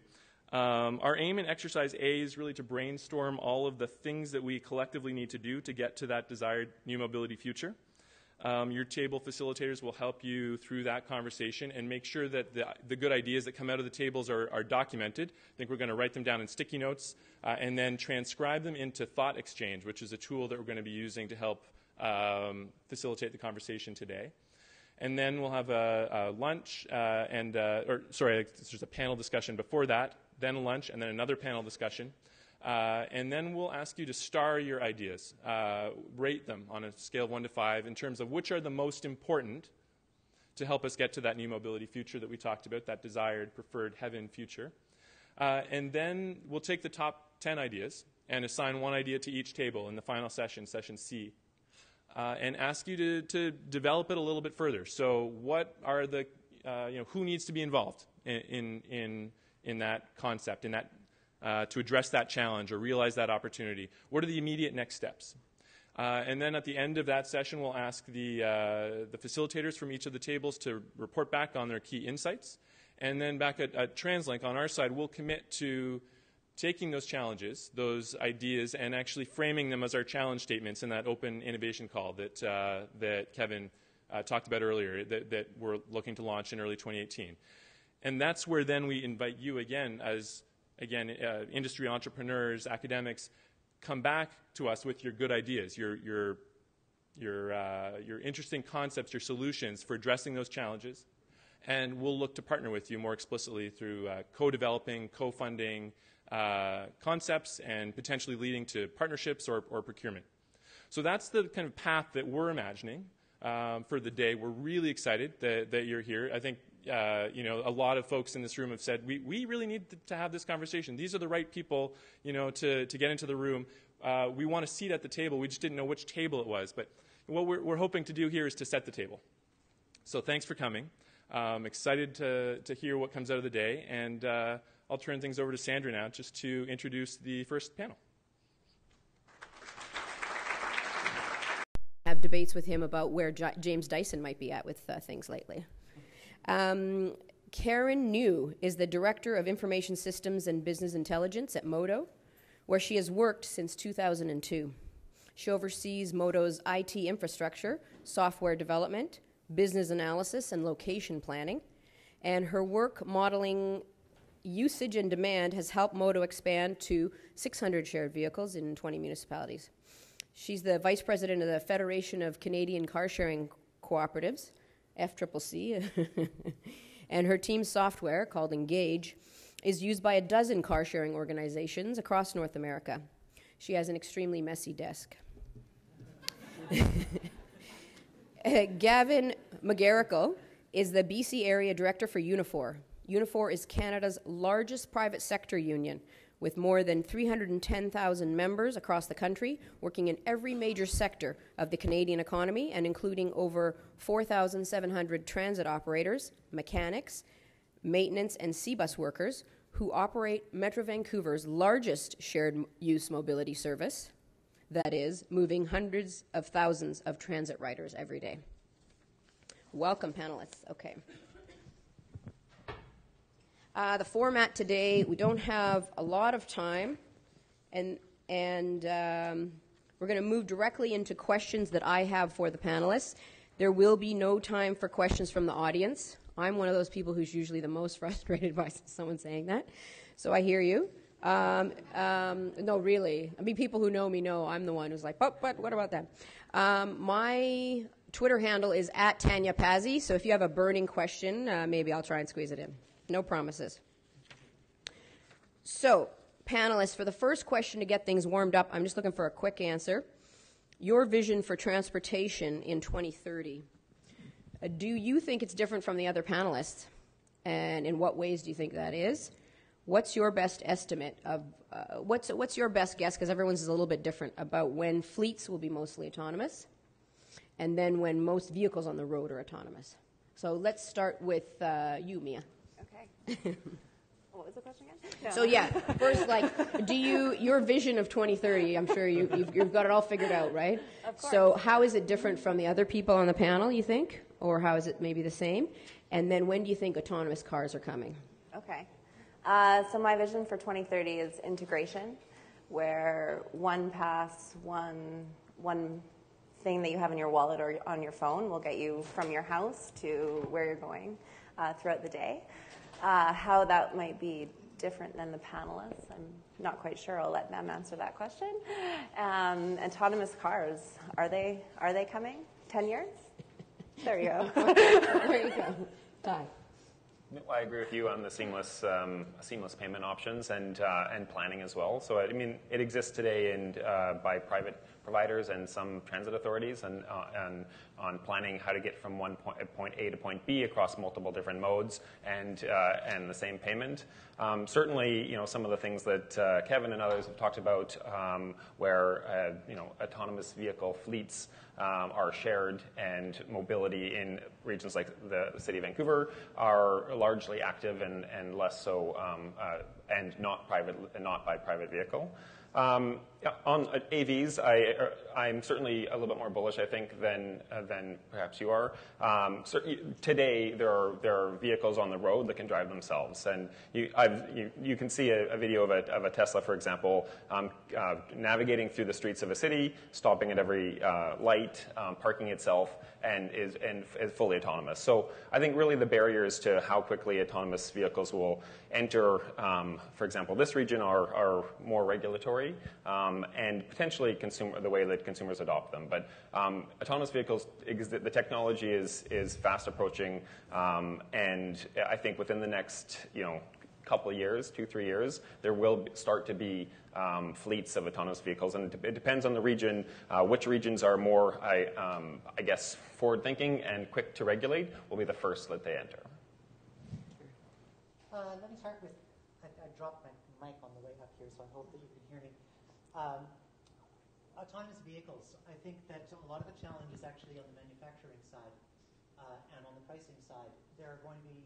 Our aim in exercise A is really to brainstorm all of the things that we collectively need to do to get to that desired new mobility future. Your table facilitators will help you through that conversation and make sure that the good ideas that come out of the tables are documented. I think we're going to write them down in sticky notes and then transcribe them into Thought Exchange, which is a tool that we're going to be using to help facilitate the conversation today. And then we'll have a lunch there's a panel discussion before that, then a lunch, and then another panel discussion. And then we'll ask you to star your ideas, rate them on a scale of 1 to 5 in terms of which are the most important to help us get to that new mobility future that we talked about, that desired, preferred heaven future. And then we'll take the top 10 ideas and assign one idea to each table in the final session, session C, and ask you to develop it a little bit further. So what are the, who needs to be involved in that concept, in that to address that challenge or realize that opportunity? What are the immediate next steps? And then at the end of that session, we'll ask the facilitators from each of the tables to report back on their key insights. And then back at TransLink, on our side, we'll commit to taking those challenges, those ideas, and actually framing them as our challenge statements in that open innovation call that Kevin talked about earlier, that we're looking to launch in early 2018. And that's where then we invite you again as industry entrepreneurs, academics, come back to us with your good ideas, your interesting concepts, your solutions for addressing those challenges, and we'll look to partner with you more explicitly through co-developing, co-funding concepts and potentially leading to partnerships or procurement. So that's the kind of path that we're imagining for the day. We're really excited that you're here. I think a lot of folks in this room have said, we really need to have this conversation. These are the right people, to get into the room. We want a seat at the table. We just didn't know which table it was. But what we're hoping to do here is to set the table. So thanks for coming. Excited to hear what comes out of the day. And I'll turn things over to Sandra now just to introduce the first panel. Have debates with him about where James Dyson might be at with things lately. Karen New is the Director of Information Systems and Business Intelligence at Modo, where she has worked since 2002. She oversees Modo's IT infrastructure, software development, business analysis, and location planning. And her work modeling usage and demand has helped Modo expand to 600 shared vehicles in 20 municipalities. She's the Vice President of the Federation of Canadian Car Sharing Cooperatives, FCCC, and her team's software, called Engage, is used by a dozen car-sharing organizations across North America. She has an extremely messy desk. Gavin McGarrigle is the BC Area Director for Unifor. Unifor is Canada's largest private sector union, with more than 310,000 members across the country, working in every major sector of the Canadian economy and including over 4,700 transit operators, mechanics, maintenance, and C-bus workers who operate Metro Vancouver's largest shared-use mobility service, that is, moving hundreds of thousands of transit riders every day. Welcome, panelists. Okay. The format today, we don't have a lot of time, and we're going to move directly into questions that I have for the panelists. There will be no time for questions from the audience. I'm one of those people who's usually the most frustrated by someone saying that, so I hear you. No, really. I mean, people who know me know I'm the one who's like, but what about that? My Twitter handle is @TanyaPazzi, so if you have a burning question, maybe I'll try and squeeze it in. No promises. So, panelists, for the first question to get things warmed up, I'm just looking for a quick answer. Your vision for transportation in 2030. Do you think it's different from the other panelists? And in what ways do you think that is? What's your best estimate of, what's your best guess, because everyone's is a little bit different, about when fleets will be mostly autonomous, and then when most vehicles on the road are autonomous? So let's start with you, Mia. Okay. What was the question again? No. So yeah, first, your vision of 2030, I'm sure you've got it all figured out, right? Of course. So how is it different from the other people on the panel, you think? Or how is it maybe the same? And then when do you think autonomous cars are coming? Okay. So my vision for 2030 is integration, where one pass, one thing that you have in your wallet or on your phone will get you from your house to where you're going throughout the day. How that might be different than the panelists, I'm not quite sure. I'll let them answer that question. Autonomous cars, are they coming? 10 years? There you go. There you go. Ty. I agree with you on the seamless payment options and planning as well. So I mean, it exists today by private providers and some transit authorities, and on planning how to get from point A to point B across multiple different modes and the same payment. Certainly, some of the things that Kevin and others have talked about, where autonomous vehicle fleets are shared, and mobility in regions like the city of Vancouver are largely active and less so, and not by private vehicle. On AVs, I'm certainly a little bit more bullish, I think, than perhaps you are. Today, there are vehicles on the road that can drive themselves, and you can see a video of a Tesla, for example, navigating through the streets of a city, stopping at every light, parking itself, and is fully autonomous. So I think really the barriers to how quickly autonomous vehicles will enter, for example, this region are more regulatory, and potentially the way that consumers adopt them. But autonomous vehicles, the technology is fast approaching, and I think within the next couple of years, 2-3 years, there will start to be fleets of autonomous vehicles, and it depends on the region. Which regions are more, I guess, forward-thinking and quick to regulate will be the first that they enter. Let me start with, I dropped my mic on the way up here, so I hope that you can hear me. Autonomous vehicles, I think that a lot of the challenge is actually on the manufacturing side and on the pricing side. There are going to be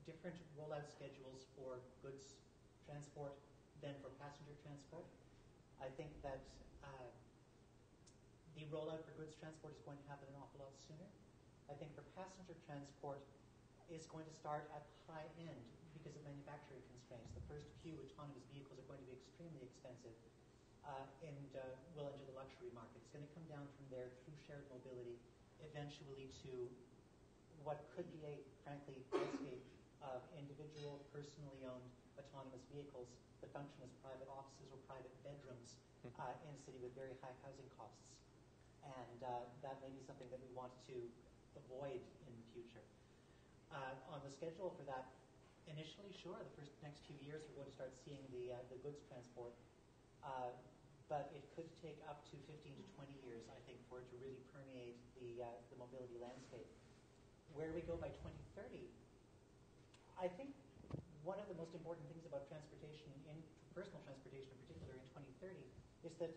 different rollout schedules for goods transport than for passenger transport. I think that the rollout for goods transport is going to happen an awful lot sooner. I think for passenger transport, is going to start at the high end because of manufacturing constraints. The first few autonomous vehicles are going to be extremely expensive and will enter the luxury market. It's going to come down from there through shared mobility, eventually to what could be a, frankly, landscape of individual, personally owned autonomous vehicles that function as private offices or private bedrooms in a city with very high housing costs. And that may be something that we want to avoid in the future. On the schedule for that, initially, sure, the next few years we're going to start seeing the goods transport, but it could take up to 15 to 20 years, I think, for it to really permeate the mobility landscape. Where we go by 2030, I think one of the most important things about transportation, in personal transportation in particular, in 2030, is that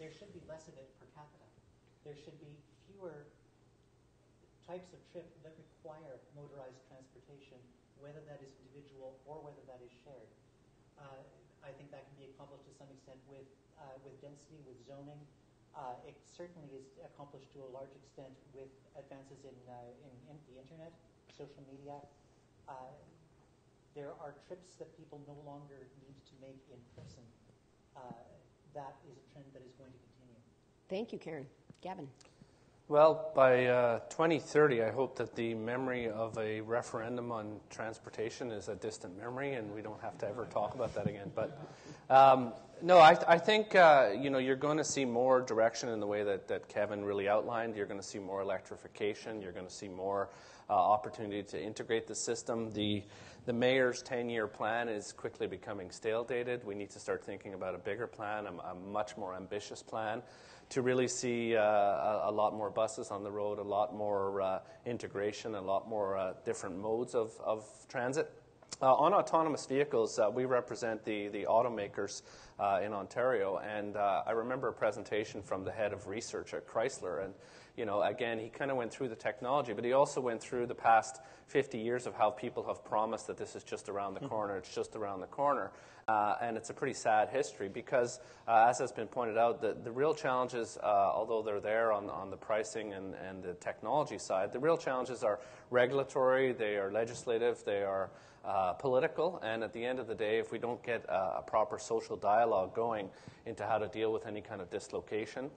there should be less of it per capita. There should be fewer types of trip that require motorized transportation, whether that is individual or whether that is shared. I think that can be accomplished to some extent with density, with zoning. It certainly is accomplished to a large extent with advances in the internet, social media. There are trips that people no longer need to make in person. That is a trend that is going to continue. Thank you, Karen. Gavin. Well, by 2030, I hope that the memory of a referendum on transportation is a distant memory, and we don't have to ever talk about that again. But no, I think you're going to see more direction in the way that Kevin really outlined. You're going to see more electrification. You're going to see more opportunity to integrate the system. The mayor's 10-year plan is quickly becoming stale-dated. We need to start thinking about a bigger plan, a much more ambitious plan, to really see a lot more buses on the road, a lot more integration, a lot more different modes of transit. On autonomous vehicles, we represent the automakers in Ontario, and I remember a presentation from the head of research at Chrysler, and again, he kind of went through the technology, but he also went through the past 50 years of how people have promised that this is just around the corner, it's just around the corner. And it's a pretty sad history because, as has been pointed out, the real challenges, although they're there on the pricing and the technology side, the real challenges are regulatory, they are legislative, they are political, and at the end of the day, if we don't get a proper social dialogue going into how to deal with any kind of dislocation,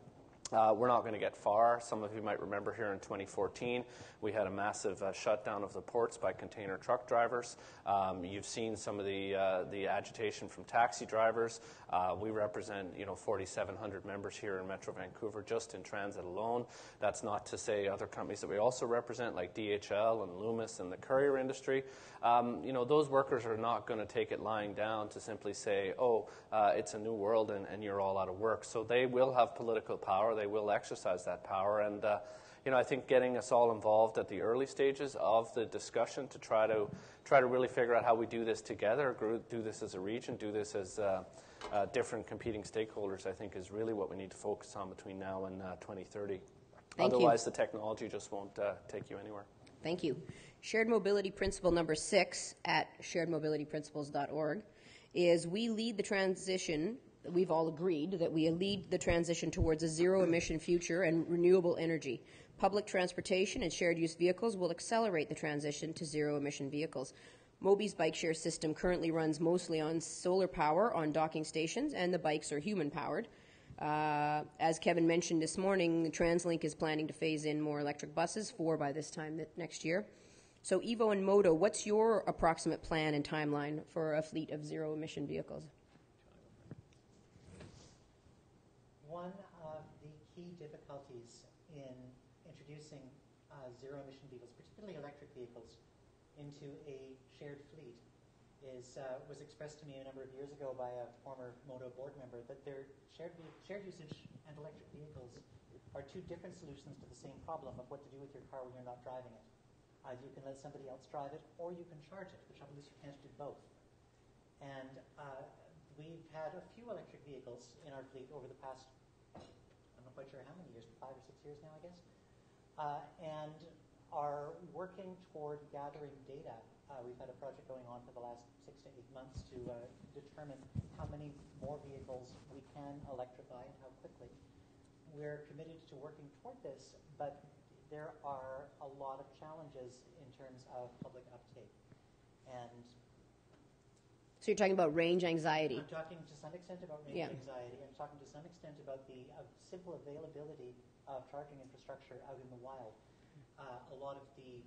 we're not going to get far. Some of you might remember here in 2014, we had a massive shutdown of the ports by container truck drivers. You've seen some of the agitation from taxi drivers. We represent 4,700 members here in Metro Vancouver just in transit alone. That's not to say other companies that we also represent like DHL and Loomis and the courier industry. Those workers are not going to take it lying down to simply say, it's a new world and you're all out of work. So they will have political power. They will exercise that power. And, I think getting us all involved at the early stages of the discussion to try to really figure out how we do this together, do this as a region, do this as different competing stakeholders, I think is really what we need to focus on between now and 2030. Otherwise, the technology just won't take you anywhere. Thank you. Shared Mobility Principle number 6 at sharedmobilityprinciples.org is we lead the transition. We've all agreed that we lead the transition towards a zero-emission future and renewable energy. Public transportation and shared-use vehicles will accelerate the transition to zero-emission vehicles. Mobi's bike share system currently runs mostly on solar power on docking stations, and the bikes are human-powered. As Kevin mentioned this morning, TransLink is planning to phase in more electric buses, 4 by this time next year. So Evo and Moto, what's your approximate plan and timeline for a fleet of zero-emission vehicles? One of the key difficulties in introducing zero-emission vehicles, particularly electric vehicles, into a shared fleet was expressed to me a number of years ago by a former Moto board member that their shared usage and electric vehicles are two different solutions to the same problem of what to do with your car when you're not driving it. You can let somebody else drive it, or you can charge it. The trouble is you can't do both. And we've had a few electric vehicles in our fleet over the past, I'm not quite sure how many years, 5 or 6 years now, I guess, and are working toward gathering data. We've had a project going on for the last 6 to 8 months to determine how many more vehicles we can electrify and how quickly. We're committed to working toward this, but there are a lot of challenges in terms of public uptake. And So you're talking about range anxiety. I'm talking to some extent about range anxiety. I'm talking to some extent about the simple availability of charging infrastructure out in the wild. A lot of the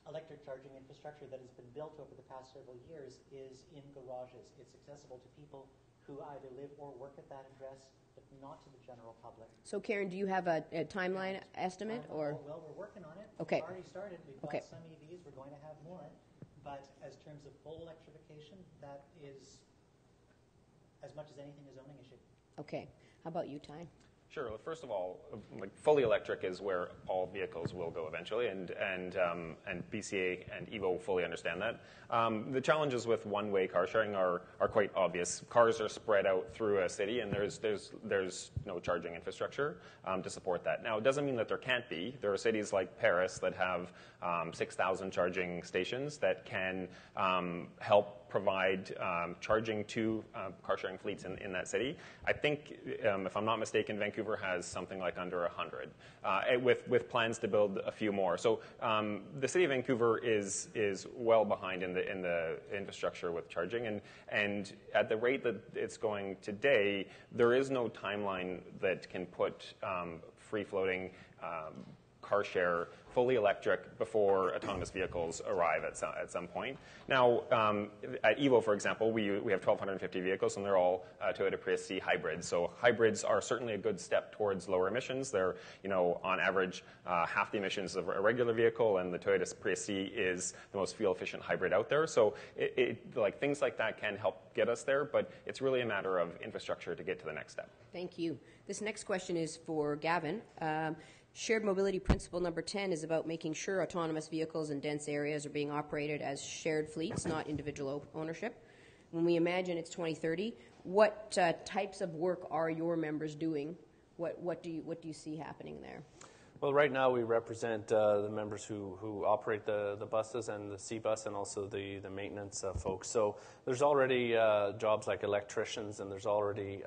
electric charging infrastructure that has been built over the past several years is in garages. It's accessible to people who either live or work at that address, but not to the general public. So Karen, do you have a timeline estimate? Or Well, we're working on it. Okay. We've already started. We've Okay. got some EVs. We're going to have more. But as terms of full electrification, that is, as much as anything, a zoning issue. Okay. How about you, Ty? Sure. Well, first of all, like fully electric is where all vehicles will go eventually, and BCA and EVO fully understand that. The challenges with one-way car sharing are quite obvious. Cars are spread out through a city, and there's no charging infrastructure to support that. Now, it doesn't mean that there can't be. There are cities like Paris that have 6,000 charging stations that can help provide charging to car-sharing fleets in that city. I think, if I'm not mistaken, Vancouver has something like under 100, with plans to build a few more. So the city of Vancouver is well behind in the infrastructure with charging, and at the rate that it's going today, there is no timeline that can put free-floating car share fully electric before autonomous vehicles arrive at some point. Now, at EVO, for example, we have 1,250 vehicles, and they're all Toyota Prius C hybrids. So hybrids are certainly a good step towards lower emissions. They're, on average, half the emissions of a regular vehicle, and the Toyota Prius C is the most fuel-efficient hybrid out there. So like things like that can help get us there, but it's really a matter of infrastructure to get to the next step. Thank you. This next question is for Gavin. Shared mobility principle number 10 is about making sure autonomous vehicles in dense areas are being operated as shared fleets, not individual ownership. When we imagine it's 2030, what types of work are your members doing? What do you see happening there? Well, right now we represent the members who operate the buses and the C-bus, and also the maintenance folks. So there's already jobs like electricians, and there's already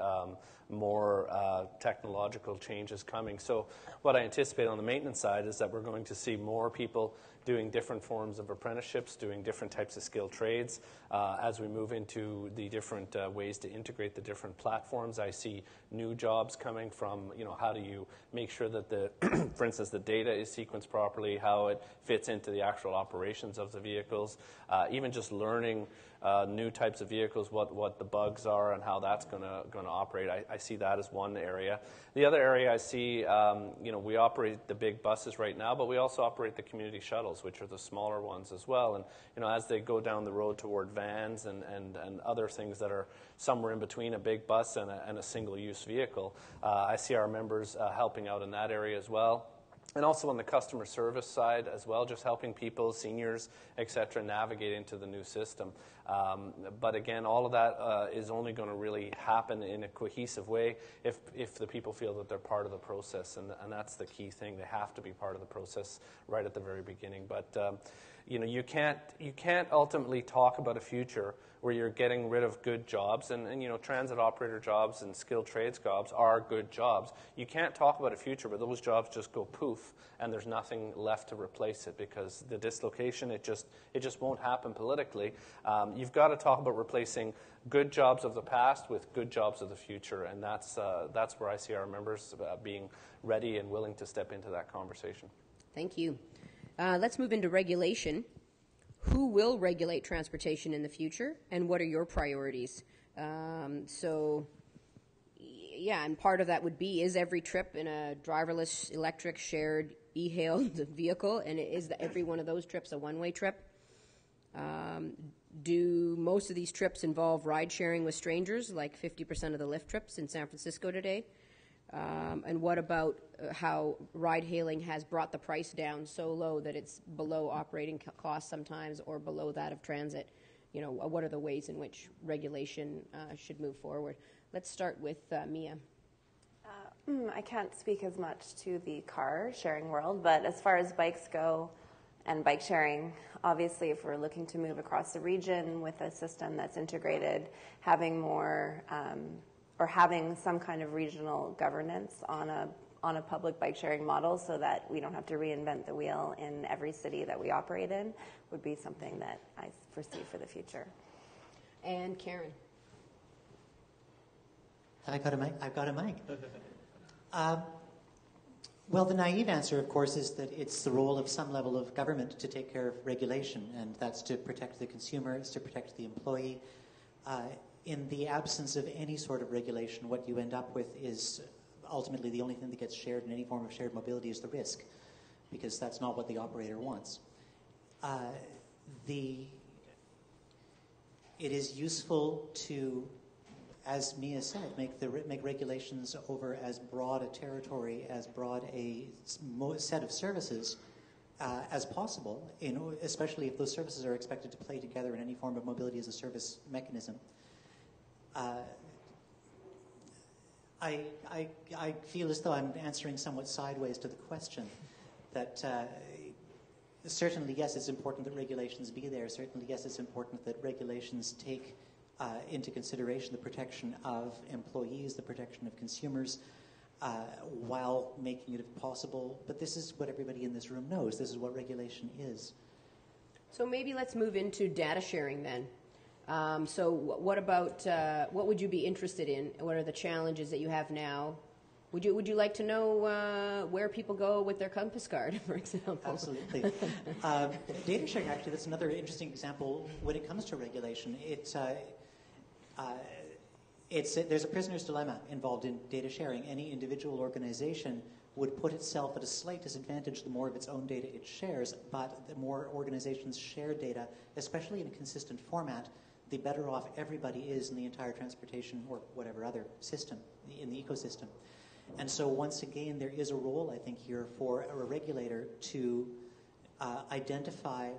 more technological changes coming. So what I anticipate on the maintenance side is that we're going to see more people doing different forms of apprenticeships, doing different types of skilled trades. As we move into the different ways to integrate the different platforms, I see new jobs coming from, how do you make sure that for instance, the data is sequenced properly, how it fits into the actual operations of the vehicles, even just learning new types of vehicles, what the bugs are and how that's going to operate. I see that as one area. The other area I see, we operate the big buses right now, but we also operate the community shuttles, which are the smaller ones as well. And as they go down the road toward vans and other things that are somewhere in between a big bus and a single-use vehicle, I see our members helping out in that area as well. And also on the customer service side as well, just helping people, seniors, et cetera, navigate into the new system. But again, all of that is only going to really happen in a cohesive way if the people feel that they're part of the process. And that's the key thing. They have to be part of the process right at the very beginning. But you can't ultimately talk about a future where you're getting rid of good jobs, and transit operator jobs and skilled trades jobs are good jobs. You can't talk about a future where those jobs just go poof and there's nothing left to replace it, because the dislocation, it just won't happen politically. You've got to talk about replacing good jobs of the past with good jobs of the future, and that's where I see our members being ready and willing to step into that conversation. Thank you. Let's move into regulation. Who will regulate transportation in the future, and what are your priorities? And part of that would be, is every trip in a driverless electric shared e-hailed vehicle, and is every one of those trips a one-way trip? Do most of these trips involve ride-sharing with strangers, like 50% of the Lyft trips in San Francisco today? And what about how ride-hailing has brought the price down so low that it's below operating costs sometimes, or below that of transit? What are the ways in which regulation should move forward? Let's start with Mia. I can't speak as much to the car sharing world, but as far as bikes go and bike sharing, obviously if we're looking to move across the region with a system that's integrated, having more or having some kind of regional governance on on a public bike sharing model so that we don't have to reinvent the wheel in every city that we operate in would be something that I foresee for the future. And Karen. I've got a mic. Well, the naive answer, of course, is that it's the role of some level of government to take care of regulation, and that's to protect the consumer, it's to protect the employee. In the absence of any sort of regulation, what you end up with is ultimately the only thing that gets shared in any form of shared mobility is the risk, because that's not what the operator wants. It is useful to, as Mia said, make regulations over as broad a territory, as broad a set of services as possible, especially if those services are expected to play together in any form of mobility as a service mechanism. I feel as though I'm answering somewhat sideways to the question. That certainly, yes, it's important that regulations be there. Certainly, yes, it's important that regulations take into consideration the protection of employees, the protection of consumers, while making it possible. But this is what everybody in this room knows. This is what regulation is. So maybe let's move into data sharing then. So what about, what would you be interested in? What are the challenges that you have now? Would you like to know where people go with their Compass card, for example? Absolutely. Data sharing, actually, that's another interesting example when it comes to regulation. There's a prisoner's dilemma involved in data sharing. Any individual organization would put itself at a slight disadvantage the more of its own data it shares, but the more organizations share data, especially in a consistent format, the better off everybody is in the entire transportation or whatever other system in the ecosystem. And so once again, there is a role, I think, here for a regulator to identify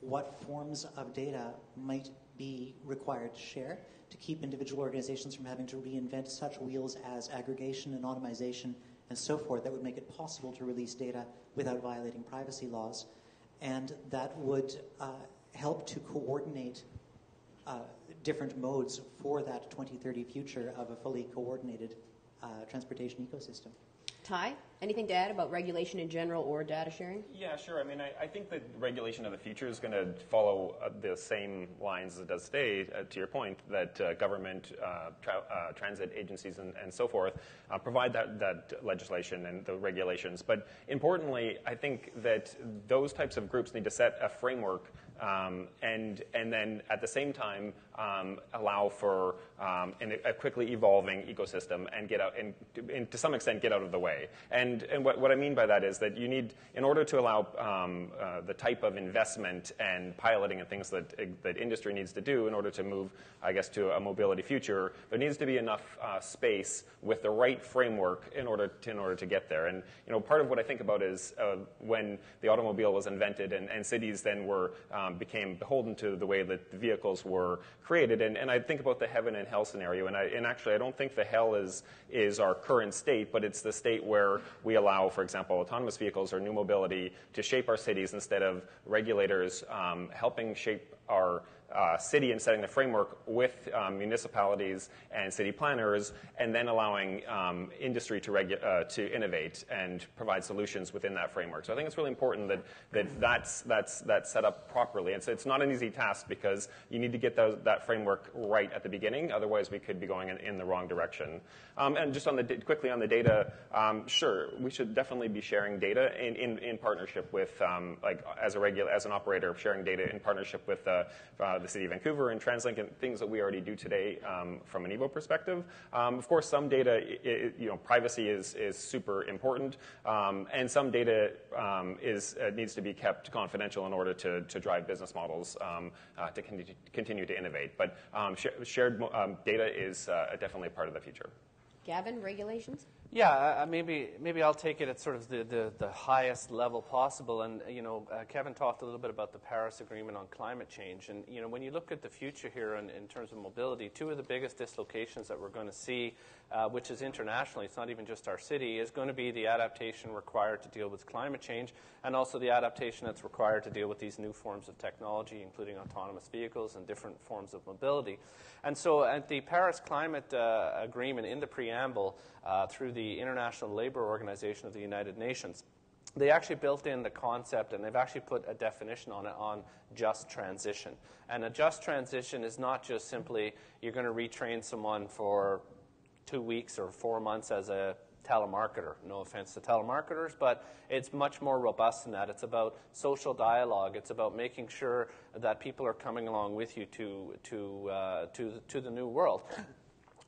what forms of data might be required to share to keep individual organizations from having to reinvent such wheels as aggregation, anonymization, and so forth that would make it possible to release data without violating privacy laws. And that would help to coordinate different modes for that 2030 future of a fully coordinated transportation ecosystem. Ty, anything to add about regulation in general or data sharing? Yeah, sure. I mean, I think that regulation of the future is going to follow the same lines as it does today, to your point, that government, transit agencies, and so forth provide that legislation and the regulations. But importantly, I think that those types of groups need to set a framework and then at the same time allow for a quickly evolving ecosystem and get out and to some extent get out of the way. And what I mean by that is that you need, in order to allow the type of investment and piloting and things that industry needs to do in order to move, I guess, to a mobility future, there needs to be enough space with the right framework in order to get there. And part of what I think about is when the automobile was invented and cities then became beholden to the way that the vehicles were created. And I think about the heaven and hell scenario. And actually, I don't think the hell is our current state, but it's the state where we allow, for example, autonomous vehicles or new mobility to shape our cities instead of regulators helping shape our city and setting the framework with municipalities and city planners, and then allowing industry to innovate and provide solutions within that framework. So I think it's really important that's set up properly. And so it's not an easy task because you need to get that framework right at the beginning. Otherwise, we could be going in the wrong direction. And just quickly on the data, sure, we should definitely be sharing data in partnership with, as an operator, sharing data in partnership with the City of Vancouver and TransLink and things that we already do today from an EVO perspective. Of course, some data, privacy is super important, and some data needs to be kept confidential in order to drive business models to continue to innovate. But shared data is definitely a part of the future. Gavin, regulations? Yeah, maybe I'll take it at sort of the highest level possible. And Kevin talked a little bit about the Paris Agreement on climate change. And when you look at the future here in terms of mobility, two of the biggest dislocations that we're going to see, which is internationally, it's not even just our city, is going to be the adaptation required to deal with climate change, and also the adaptation that's required to deal with these new forms of technology, including autonomous vehicles and different forms of mobility. And so at the Paris Climate Agreement, in the preamble, through the the International Labour Organization of the United Nations, they actually built in the concept, and they've actually put a definition on it, on just transition. And a just transition is not just simply you're going to retrain someone for 2 weeks or 4 months as a telemarketer. No offense to telemarketers, but it's much more robust than that. It's about social dialogue. It's about making sure that people are coming along with you to the new world.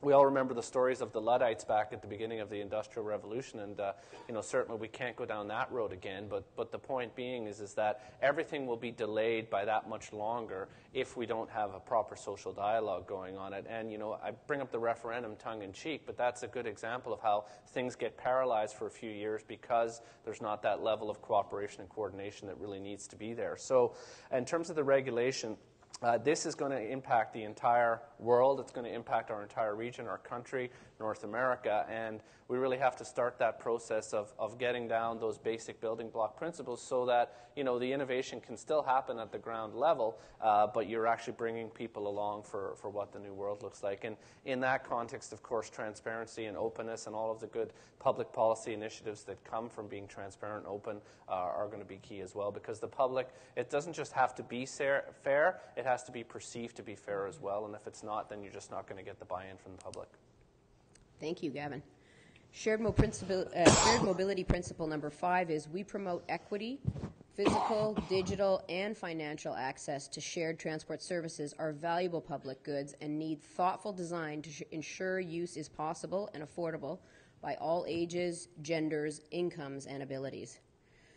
We all remember the stories of the Luddites back at the beginning of the Industrial Revolution, and certainly we can't go down that road again. But the point being is that everything will be delayed by that much longer if we don't have a proper social dialogue going on it. And I bring up the referendum tongue in cheek, but that's a good example of how things get paralyzed for a few years because there's not that level of cooperation and coordination that really needs to be there. So, in terms of the regulation, this is going to impact the entire world. It's going to impact our entire region, our country, North America, and we really have to start that process of getting down those basic building block principles so that the innovation can still happen at the ground level, but you're actually bringing people along for what the new world looks like. And in that context, of course, transparency and openness and all of the good public policy initiatives that come from being transparent and open are going to be key as well, because the public, it doesn't just have to be fair, it has to be perceived to be fair as well, and if it's not, then you're just not going to get the buy-in from the public. Thank you, Gavin. Shared mobility principle number 5 is we promote equity. Physical, digital, and financial access to shared transport services are valuable public goods and need thoughtful design to ensure use is possible and affordable by all ages, genders, incomes, and abilities.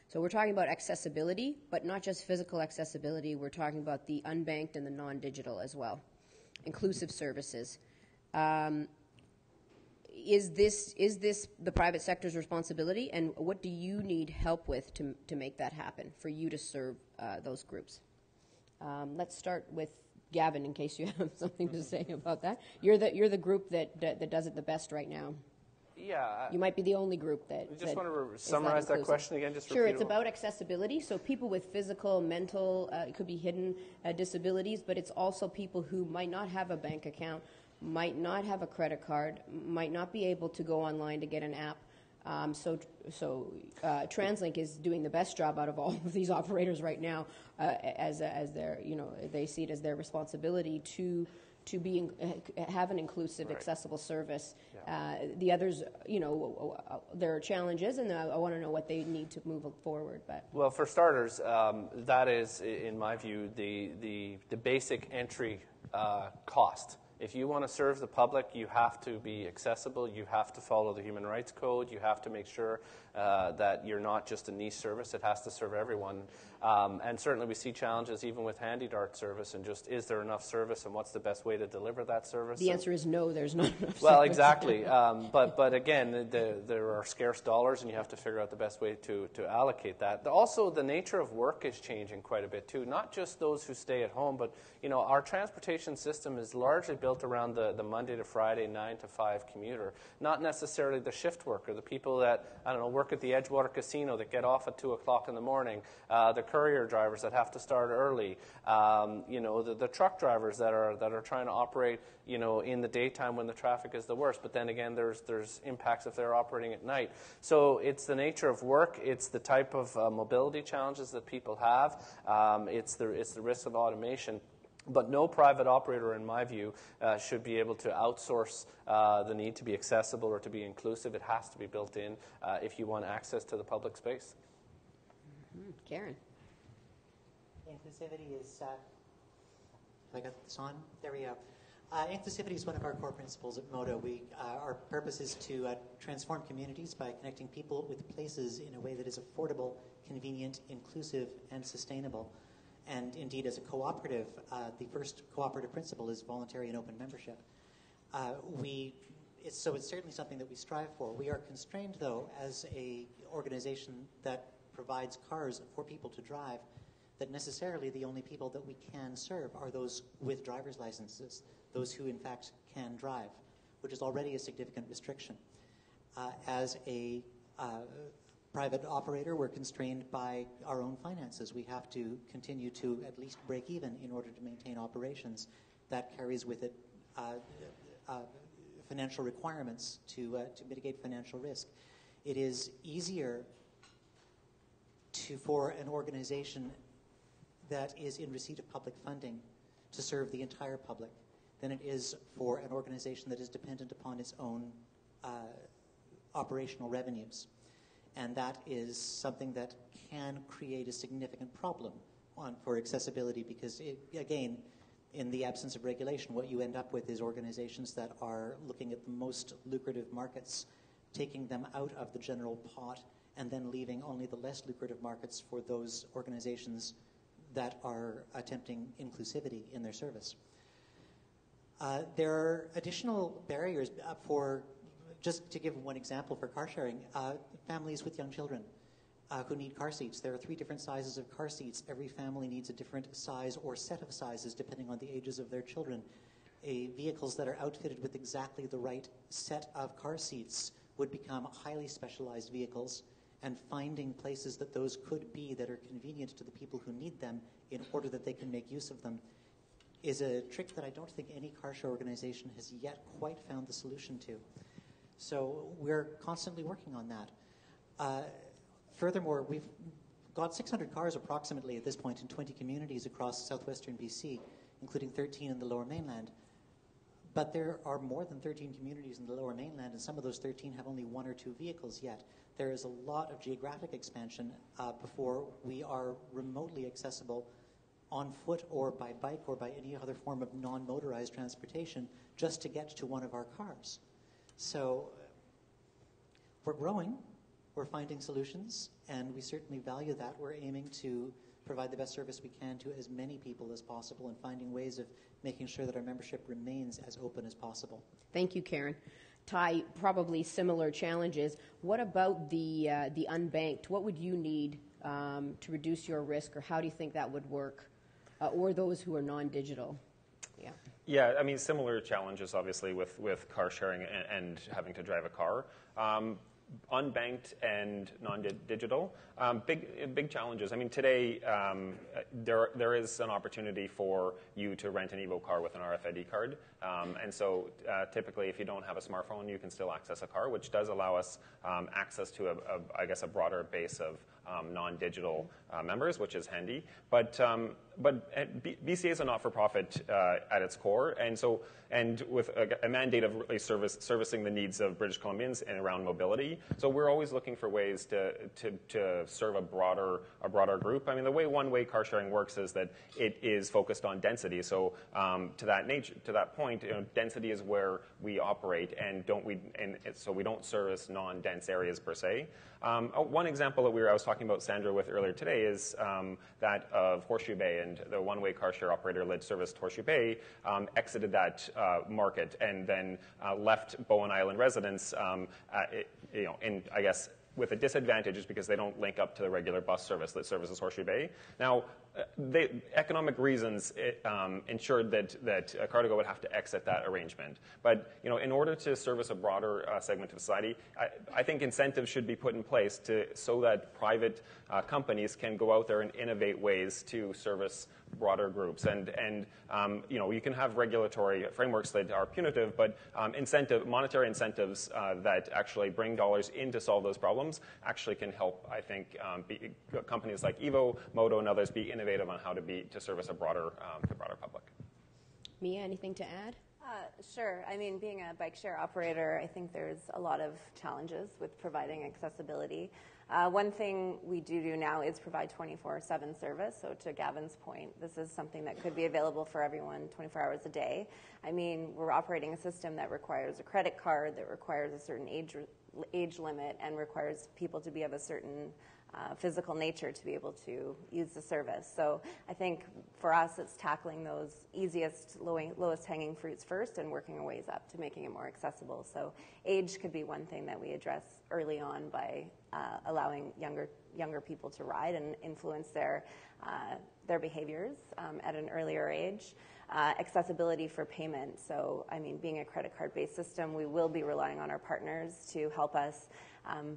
So we're talking about accessibility, but not just physical accessibility. We're talking about the unbanked and the non-digital as well. Inclusive services. Is this the private sector's responsibility, and what do you need help with to make that happen, for you to serve those groups? Let's start with Gavin, in case you have something to say about that. You're the group that does it the best right now. Yeah. You might be the only group that. I just want to summarize that question again. Sure, it's about accessibility. So people with physical, mental, it could be hidden disabilities, but it's also people who might not have a bank account, might not have a credit card, might not be able to go online to get an app. So TransLink is doing the best job out of all of these operators right now, as their, they see it as their responsibility to have an inclusive, accessible service. Yeah. The others, there are challenges, and I want to know what they need to move forward. But well, for starters, that is, in my view, the basic entry cost. If you want to serve the public, you have to be accessible. You have to follow the Human Rights Code. You have to make sure that you're not just a niche service. It has to serve everyone. And certainly we see challenges even with Handy-Dart service, and just, is there enough service, and what's the best way to deliver that service? The answer is no, there's not enough Well, service. exactly. But again, there are scarce dollars, and you have to figure out the best way to allocate that. Also, the nature of work is changing quite a bit, too. Not just those who stay at home, but our transportation system is largely built around the Monday to Friday, 9 to 5 commuter, not necessarily the shift worker, the people that, work at the Edgewater Casino that get off at 2 o'clock in the morning, the courier drivers that have to start early, the truck drivers that are trying to operate, in the daytime when the traffic is the worst. But then again, there's impacts if they're operating at night. So it's the nature of work. It's the type of mobility challenges that people have. It's the risk of automation. But no private operator, in my view, should be able to outsource the need to be accessible or to be inclusive. It has to be built in if you want access to the public space. Mm-hmm. Karen. Inclusivity is, have I got this on? There we go. Inclusivity is one of our core principles at Modo. Our purpose is to transform communities by connecting people with places in a way that is affordable, convenient, inclusive, and sustainable. And indeed, as a cooperative, the first cooperative principle is voluntary and open membership. So it's certainly something that we strive for. We are constrained, though, as an organization that provides cars for people to drive, that necessarily the only people that we can serve are those with driver's licenses, those who in fact can drive, which is already a significant restriction. As a private operator, we're constrained by our own finances. We have to continue to at least break even in order to maintain operations. That carries with it financial requirements to mitigate financial risk. It is easier for an organization that is in receipt of public funding to serve the entire public than it is for an organization that is dependent upon its own operational revenues. And that is something that can create a significant problem for accessibility because, again, in the absence of regulation, what you end up with is organizations that are looking at the most lucrative markets, taking them out of the general pot, and then leaving only the less lucrative markets for those organizations that are attempting inclusivity in their service. There are additional barriers for, just to give one example for car sharing, families with young children who need car seats. There are 3 different sizes of car seats. Every family needs a different size or set of sizes depending on the ages of their children. Vehicles that are outfitted with exactly the right set of car seats would become highly specialized vehicles, and finding places that those could be that are convenient to the people who need them in order that they can make use of them is a trick that I don't think any car share organization has yet quite found the solution to. So we're constantly working on that. Furthermore, we've got 600 cars approximately at this point in 20 communities across southwestern BC, including 13 in the Lower Mainland. But there are more than 13 communities in the Lower Mainland, and some of those 13 have only 1 or 2 vehicles yet. There is a lot of geographic expansion before we are remotely accessible on foot or by bike or by any other form of non-motorized transportation just to get to one of our cars. So we're growing, we're finding solutions, and we certainly value that. We're aiming to provide the best service we can to as many people as possible and finding ways of making sure that our membership remains as open as possible. Thank you, Karen. Ty, probably similar challenges. What about the unbanked? What would you need to reduce your risk, or how do you think that would work? Or those who are non-digital? Yeah. Yeah, I mean, similar challenges, obviously, with car sharing and having to drive a car. Unbanked and non-digital, big challenges. I mean, today there is an opportunity for you to rent an EVO car with an RFID card, and so typically, if you don't have a smartphone, you can still access a car, which does allow us access to I guess a broader base of non-digital members, which is handy. But BCA is a not-for-profit at its core, and with a mandate of really servicing the needs of British Columbians and around mobility. So we're always looking for ways to serve a broader group. I mean, the way one-way car sharing works is that it is focused on density. So to that point, density is where we operate, and so we don't service non-dense areas per se. One example that I was talking about Sandra with earlier today is that of Horseshoe Bay, and the one-way car share operator led service to Horseshoe Bay exited that market and then left Bowen Island residents, in I guess with a disadvantage is because they don't link up to the regular bus service that services Horseshoe Bay. Now, economic reasons ensured that Cardigo would have to exit that arrangement. But in order to service a broader segment of society, I think incentives should be put in place so that private companies can go out there and innovate ways to service broader groups. And you can have regulatory frameworks that are punitive, but monetary incentives that actually bring dollars in to solve those problems actually can help, I think, companies like Evo, Moto, and others be innovative on how to service the broader public. Mia, anything to add? Sure. I mean, being a bike share operator, I think there's a lot of challenges with providing accessibility. One thing we do now is provide 24/7 service. So to Gavin's point, this is something that could be available for everyone 24 hours a day. I mean, we're operating a system that requires a credit card, that requires a certain age limit, and requires people to be of a certain physical nature to be able to use the service. So I think for us, it's tackling those easiest, lowest hanging fruits first and working our ways up to making it more accessible. So age could be one thing that we address early on by allowing younger people to ride and influence their behaviors at an earlier age. Accessibility for payment. So, I mean, being a credit card-based system, we will be relying on our partners to help us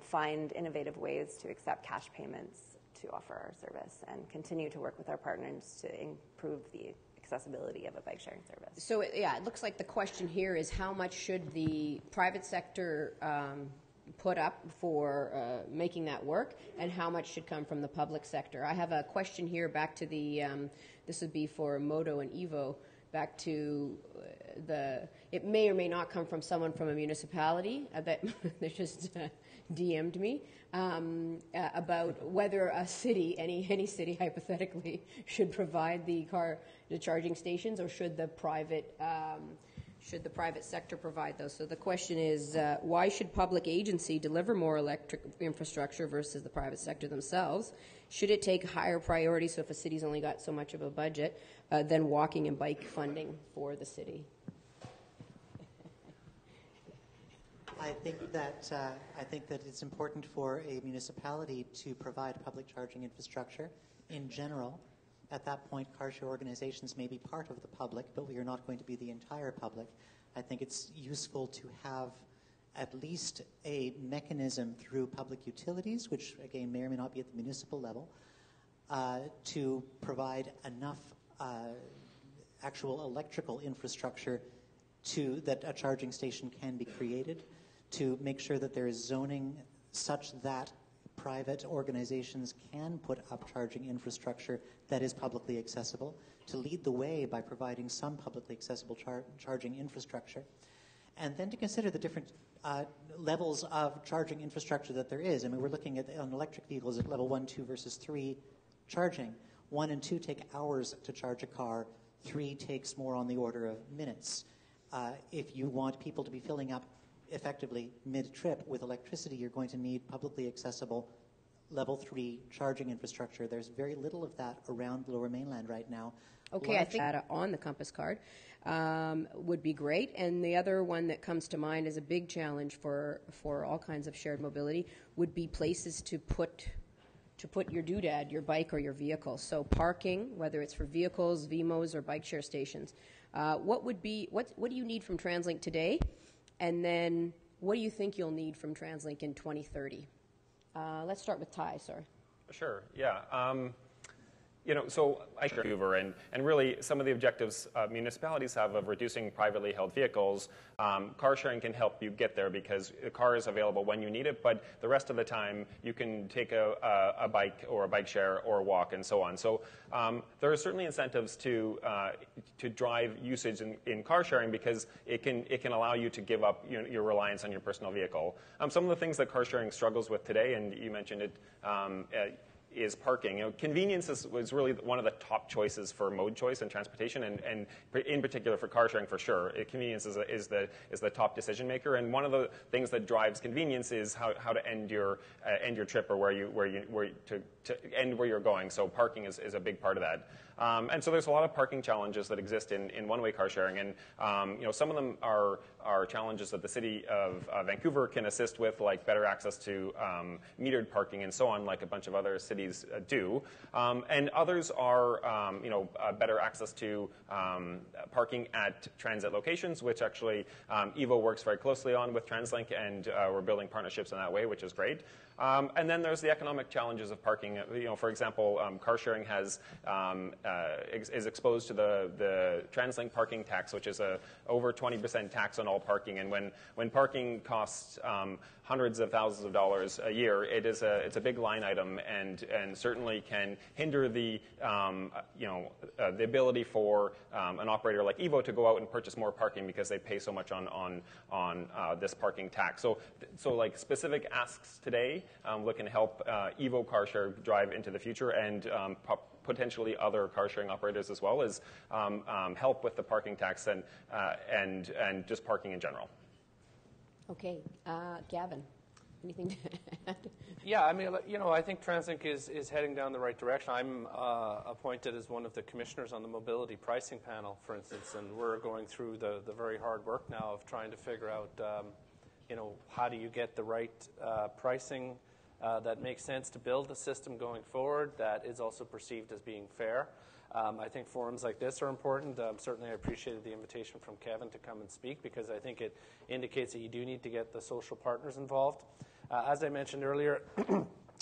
find innovative ways to accept cash payments to offer our service and continue to work with our partners to improve the accessibility of a bike sharing service. So, yeah, it looks like the question here is how much should the private sector put up for making that work, and how much should come from the public sector? I have a question here back to the, this would be for Modo and Evo, back to it may or may not come from someone from a municipality that they just DM'd me about whether a city, any city hypothetically, should provide the charging stations, or should the private sector provide those. So the question is, why should public agency deliver more electric infrastructure versus the private sector themselves? Should it take higher priority, so if a city's only got so much of a budget, than walking and bike funding for the city? I think that it's important for a municipality to provide public charging infrastructure in general. At that point, car share organizations may be part of the public, but we are not going to be the entire public. I think it's useful to have at least a mechanism through public utilities, which again may or may not be at the municipal level, to provide enough actual electrical infrastructure that a charging station can be created, to make sure that there is zoning such that private organizations can put up charging infrastructure that is publicly accessible, to lead the way by providing some publicly accessible charging infrastructure, and then to consider the different levels of charging infrastructure that there is. I mean, we're looking at on electric vehicles at level 1, 2 versus 3 charging. 1 and 2 take hours to charge a car. 3 takes more on the order of minutes. If you want people to be filling up effectively mid-trip with electricity, you're going to need publicly accessible level 3 charging infrastructure. There's very little of that around Lower Mainland right now. Okay, I think data on the Compass card would be great. And the other one that comes to mind as a big challenge for all kinds of shared mobility would be places to put your doodad, your bike or your vehicle. So parking, whether it's for vehicles, VMOs, or bike share stations. What do you need from TransLink today? And then what do you think you'll need from TransLink in 2030? Let's start with Ty, sorry. Sure, yeah. So I Vancouver, and really some of the objectives municipalities have of reducing privately held vehicles. Car sharing can help you get there because the car is available when you need it, but the rest of the time you can take a bike or a bike share or walk and so on. So there are certainly incentives to drive usage in car sharing because it can allow you to give up your reliance on your personal vehicle. Some of the things that car sharing struggles with today, and you mentioned it, is parking. Convenience was really one of the top choices for mode choice and transportation, and in particular for car sharing for sure. Convenience is the top decision maker, and one of the things that drives convenience is how to end your trip or to end where you're going. So parking is a big part of that. And so there's a lot of parking challenges that exist in one-way car sharing, and some of them are challenges that the city of Vancouver can assist with, like better access to metered parking and so on, like a bunch of other cities do. And others are better access to parking at transit locations, which actually Evo works very closely on with TransLink, and we're building partnerships in that way, which is great. And then there's the economic challenges of parking. For example, car sharing is exposed to the TransLink parking tax, which is a over 20% tax on all parking. And when parking costs hundreds of thousands of dollars a year, it's a big line item, and certainly can hinder the ability for an operator like Evo to go out and purchase more parking because they pay so much on this parking tax. So like specific asks today looking to help Evo car share drive into the future, and potentially other car sharing operators as well, is help with the parking tax and just parking in general. Okay, Gavin, anything to add? Yeah, I mean, I think TransLink is heading down the right direction. I'm appointed as one of the commissioners on the mobility pricing panel, for instance, and we're going through the very hard work now of trying to figure out, how do you get the right pricing that makes sense to build a system going forward that is also perceived as being fair. I think forums like this are important. Certainly I appreciated the invitation from Kevin to come and speak, because I think it indicates that you do need to get the social partners involved. As I mentioned earlier,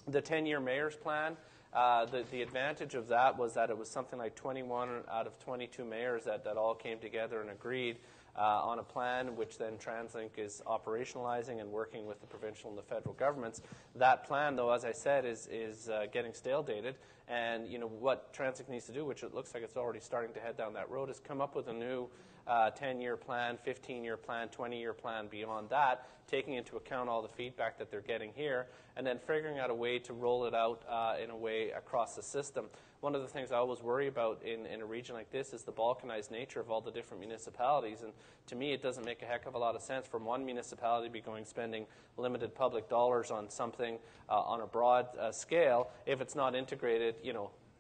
the 10-year mayor's plan The advantage of that was that it was something like 21 out of 22 mayors that all came together and agreed on a plan, which then TransLink is operationalizing and working with the provincial and the federal governments. That plan, though, as I said, is getting stale dated. And what TransLink needs to do, which it looks like it's already starting to head down that road, is come up with a new 10-year plan, 15-year plan, 20-year plan beyond that, taking into account all the feedback that they're getting here, and then figuring out a way to roll it out in a way across the system. One of the things I always worry about in a region like this is the balkanized nature of all the different municipalities. And to me, it doesn't make a heck of a lot of sense from one municipality to be spending limited public dollars on something on a broad scale if it's not integrated,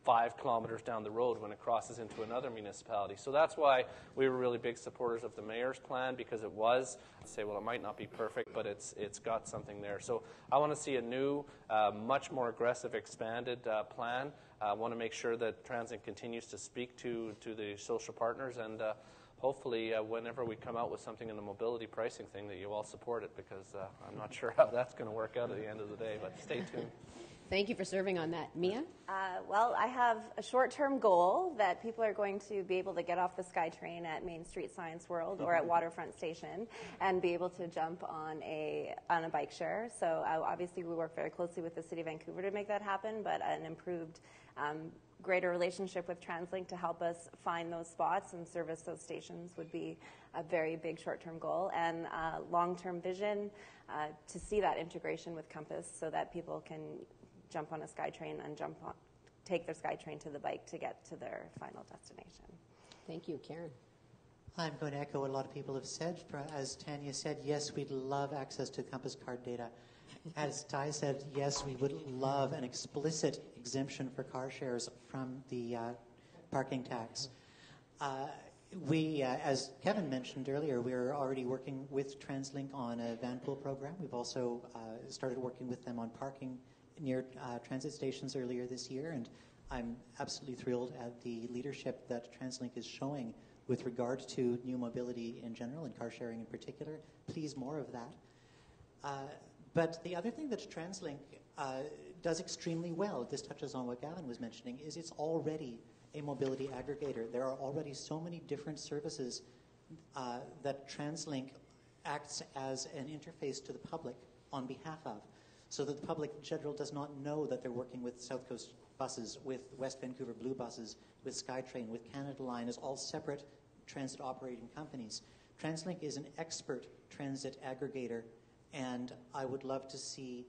5 kilometers down the road when it crosses into another municipality. So that's why we were really big supporters of the mayor's plan, because it was, it might not be perfect, but it's got something there. So I want to see a new, much more aggressive, expanded plan. I want to make sure that TransLink continues to speak to the social partners, and hopefully whenever we come out with something in the mobility pricing thing, that you all support it, because I'm not sure how that's going to work out at the end of the day, but stay tuned. Thank you for serving on that. Mia? Well, I have a short-term goal that people are going to be able to get off the SkyTrain at Main Street Science World or at Waterfront Station and be able to jump on a bike share. So obviously we work very closely with the City of Vancouver to make that happen, but an improved, greater relationship with TransLink to help us find those spots and service those stations would be a very big short-term goal. And long-term vision to see that integration with Compass so that people can jump on a SkyTrain and take their SkyTrain to the bike to get to their final destination. Thank you. Karen? I'm going to echo what a lot of people have said. As Tanya said, yes, we'd love access to Compass card data. As Ty said, yes, we would love an explicit exemption for car shares from the parking tax. As Kevin mentioned earlier, we're already working with TransLink on a van pool program. We've also started working with them on parking near transit stations earlier this year, and I'm absolutely thrilled at the leadership that TransLink is showing with regard to new mobility in general and car sharing in particular. Please, more of that. But the other thing that TransLink does extremely well, this touches on what Gavin was mentioning, is it's already a mobility aggregator. There are already so many different services that TransLink acts as an interface to the public on behalf of, so that the public in general does not know that they're working with South Coast buses, with West Vancouver Blue buses, with SkyTrain, with Canada Line as all separate transit operating companies. TransLink is an expert transit aggregator, and I would love to see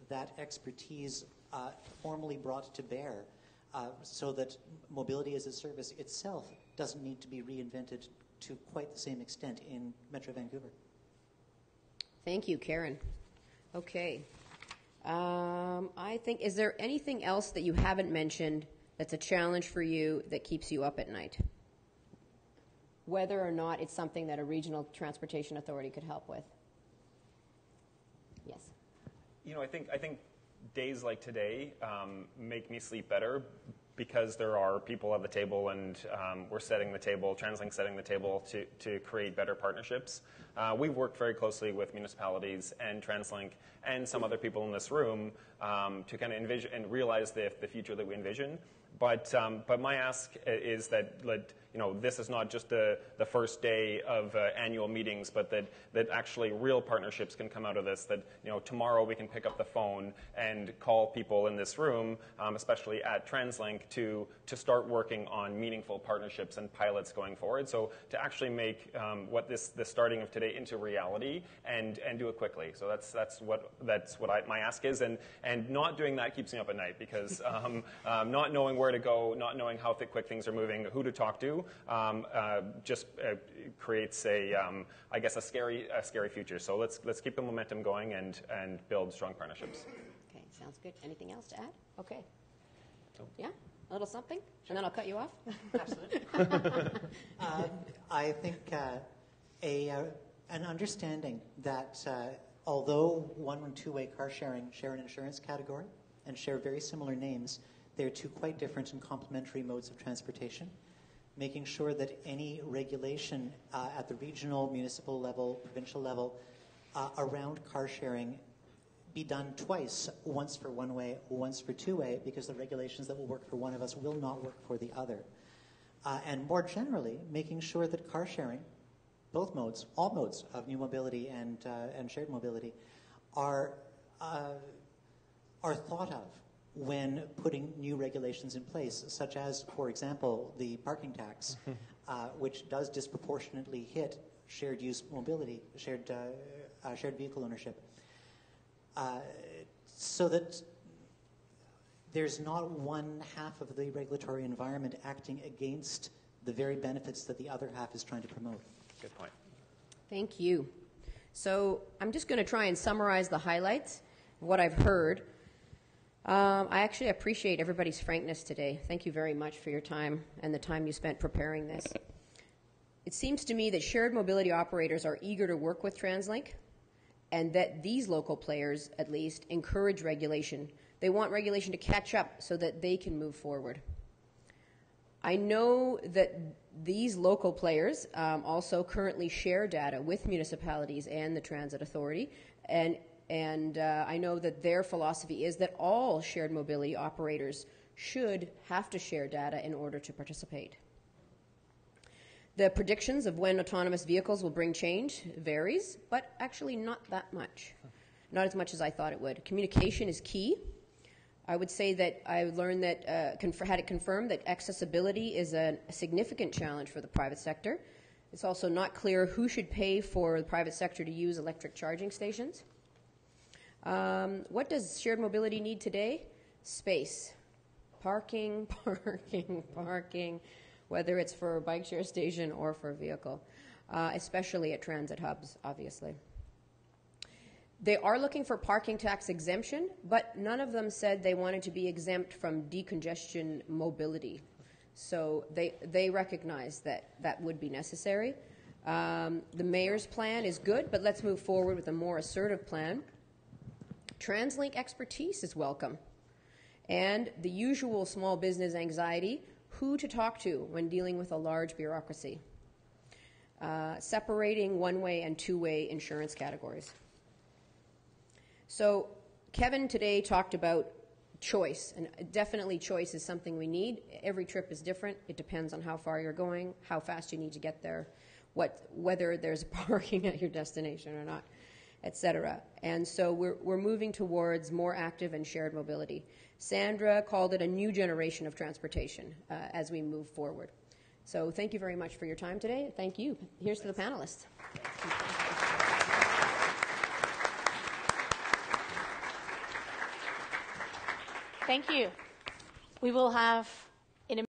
that expertise formally brought to bear so that mobility as a service itself doesn't need to be reinvented to quite the same extent in Metro Vancouver. Thank you, Karen. Okay. I think, is there anything else that you haven't mentioned that's a challenge for you that keeps you up at night? Whether or not it's something that a regional transportation authority could help with. Yes. I think days like today make me sleep better because there are people at the table, and we're setting the table, TransLink setting the table to create better partnerships. We've worked very closely with municipalities and TransLink and some other people in this room to kind of envision and realize the future that we envision. But my ask is that this is not just the first day of annual meetings, but that actually real partnerships can come out of this. That tomorrow we can pick up the phone and call people in this room, especially at TransLink, to start working on meaningful partnerships and pilots going forward. So to actually make what the starting of today into reality and do it quickly. So that's what my ask is, and not doing that keeps me up at night because not knowing where to go, not knowing how quick things are moving, who to talk to, just creates a scary future. So let's keep the momentum going and build strong partnerships. Okay, sounds good. Anything else to add? Okay. Yeah, a little something, and then I'll cut you off. Absolutely. I think an understanding that although one- and two-way car sharing share an insurance category and share very similar names, they're two quite different and complementary modes of transportation. Making sure that any regulation at the regional, municipal level, provincial level around car sharing be done twice, once for one-way, once for two-way, because the regulations that will work for one of us will not work for the other. And more generally, making sure that car sharing, both modes, all modes of new mobility and shared mobility, are thought of when putting new regulations in place, such as, for example, the parking tax, which does disproportionately hit shared use mobility, shared vehicle ownership, so that there's not one half of the regulatory environment acting against the very benefits that the other half is trying to promote. Good point. Thank you. So I'm just going to try and summarize the highlights of what I've heard. I actually appreciate everybody's frankness today. Thank you very much for your time and the time you spent preparing this. It seems to me that shared mobility operators are eager to work with TransLink, and that these local players, at least, encourage regulation. They want regulation to catch up so that they can move forward. I know that these local players also currently share data with municipalities and the Transit Authority, and I know that their philosophy is that all shared mobility operators should have to share data in order to participate. The predictions of when autonomous vehicles will bring change varies, but actually not that much. Not as much as I thought it would. Communication is key. I would say that I learned that, had it confirmed that accessibility is a significant challenge for the private sector. It's also not clear who should pay for the private sector to use electric charging stations. What does shared mobility need today? Space. Parking, parking, parking, whether it's for a bike share station or for a vehicle, especially at transit hubs, obviously. They are looking for parking tax exemption, but none of them said they wanted to be exempt from decongestion mobility. So they recognize that that would be necessary. The mayor's plan is good, but let's move forward with a more assertive plan. TransLink expertise is welcome. And the usual small business anxiety, who to talk to when dealing with a large bureaucracy. Separating one-way and two-way insurance categories. So Kevin today talked about choice, and definitely choice is something we need. Every trip is different. It depends on how far you're going, how fast you need to get there, whether there's parking at your destination or not, etc. And so we're moving towards more active and shared mobility. Sandra called it a new generation of transportation as we move forward. So thank you very much for your time today. Thank you. Here's to the panelists. Thank you. We will have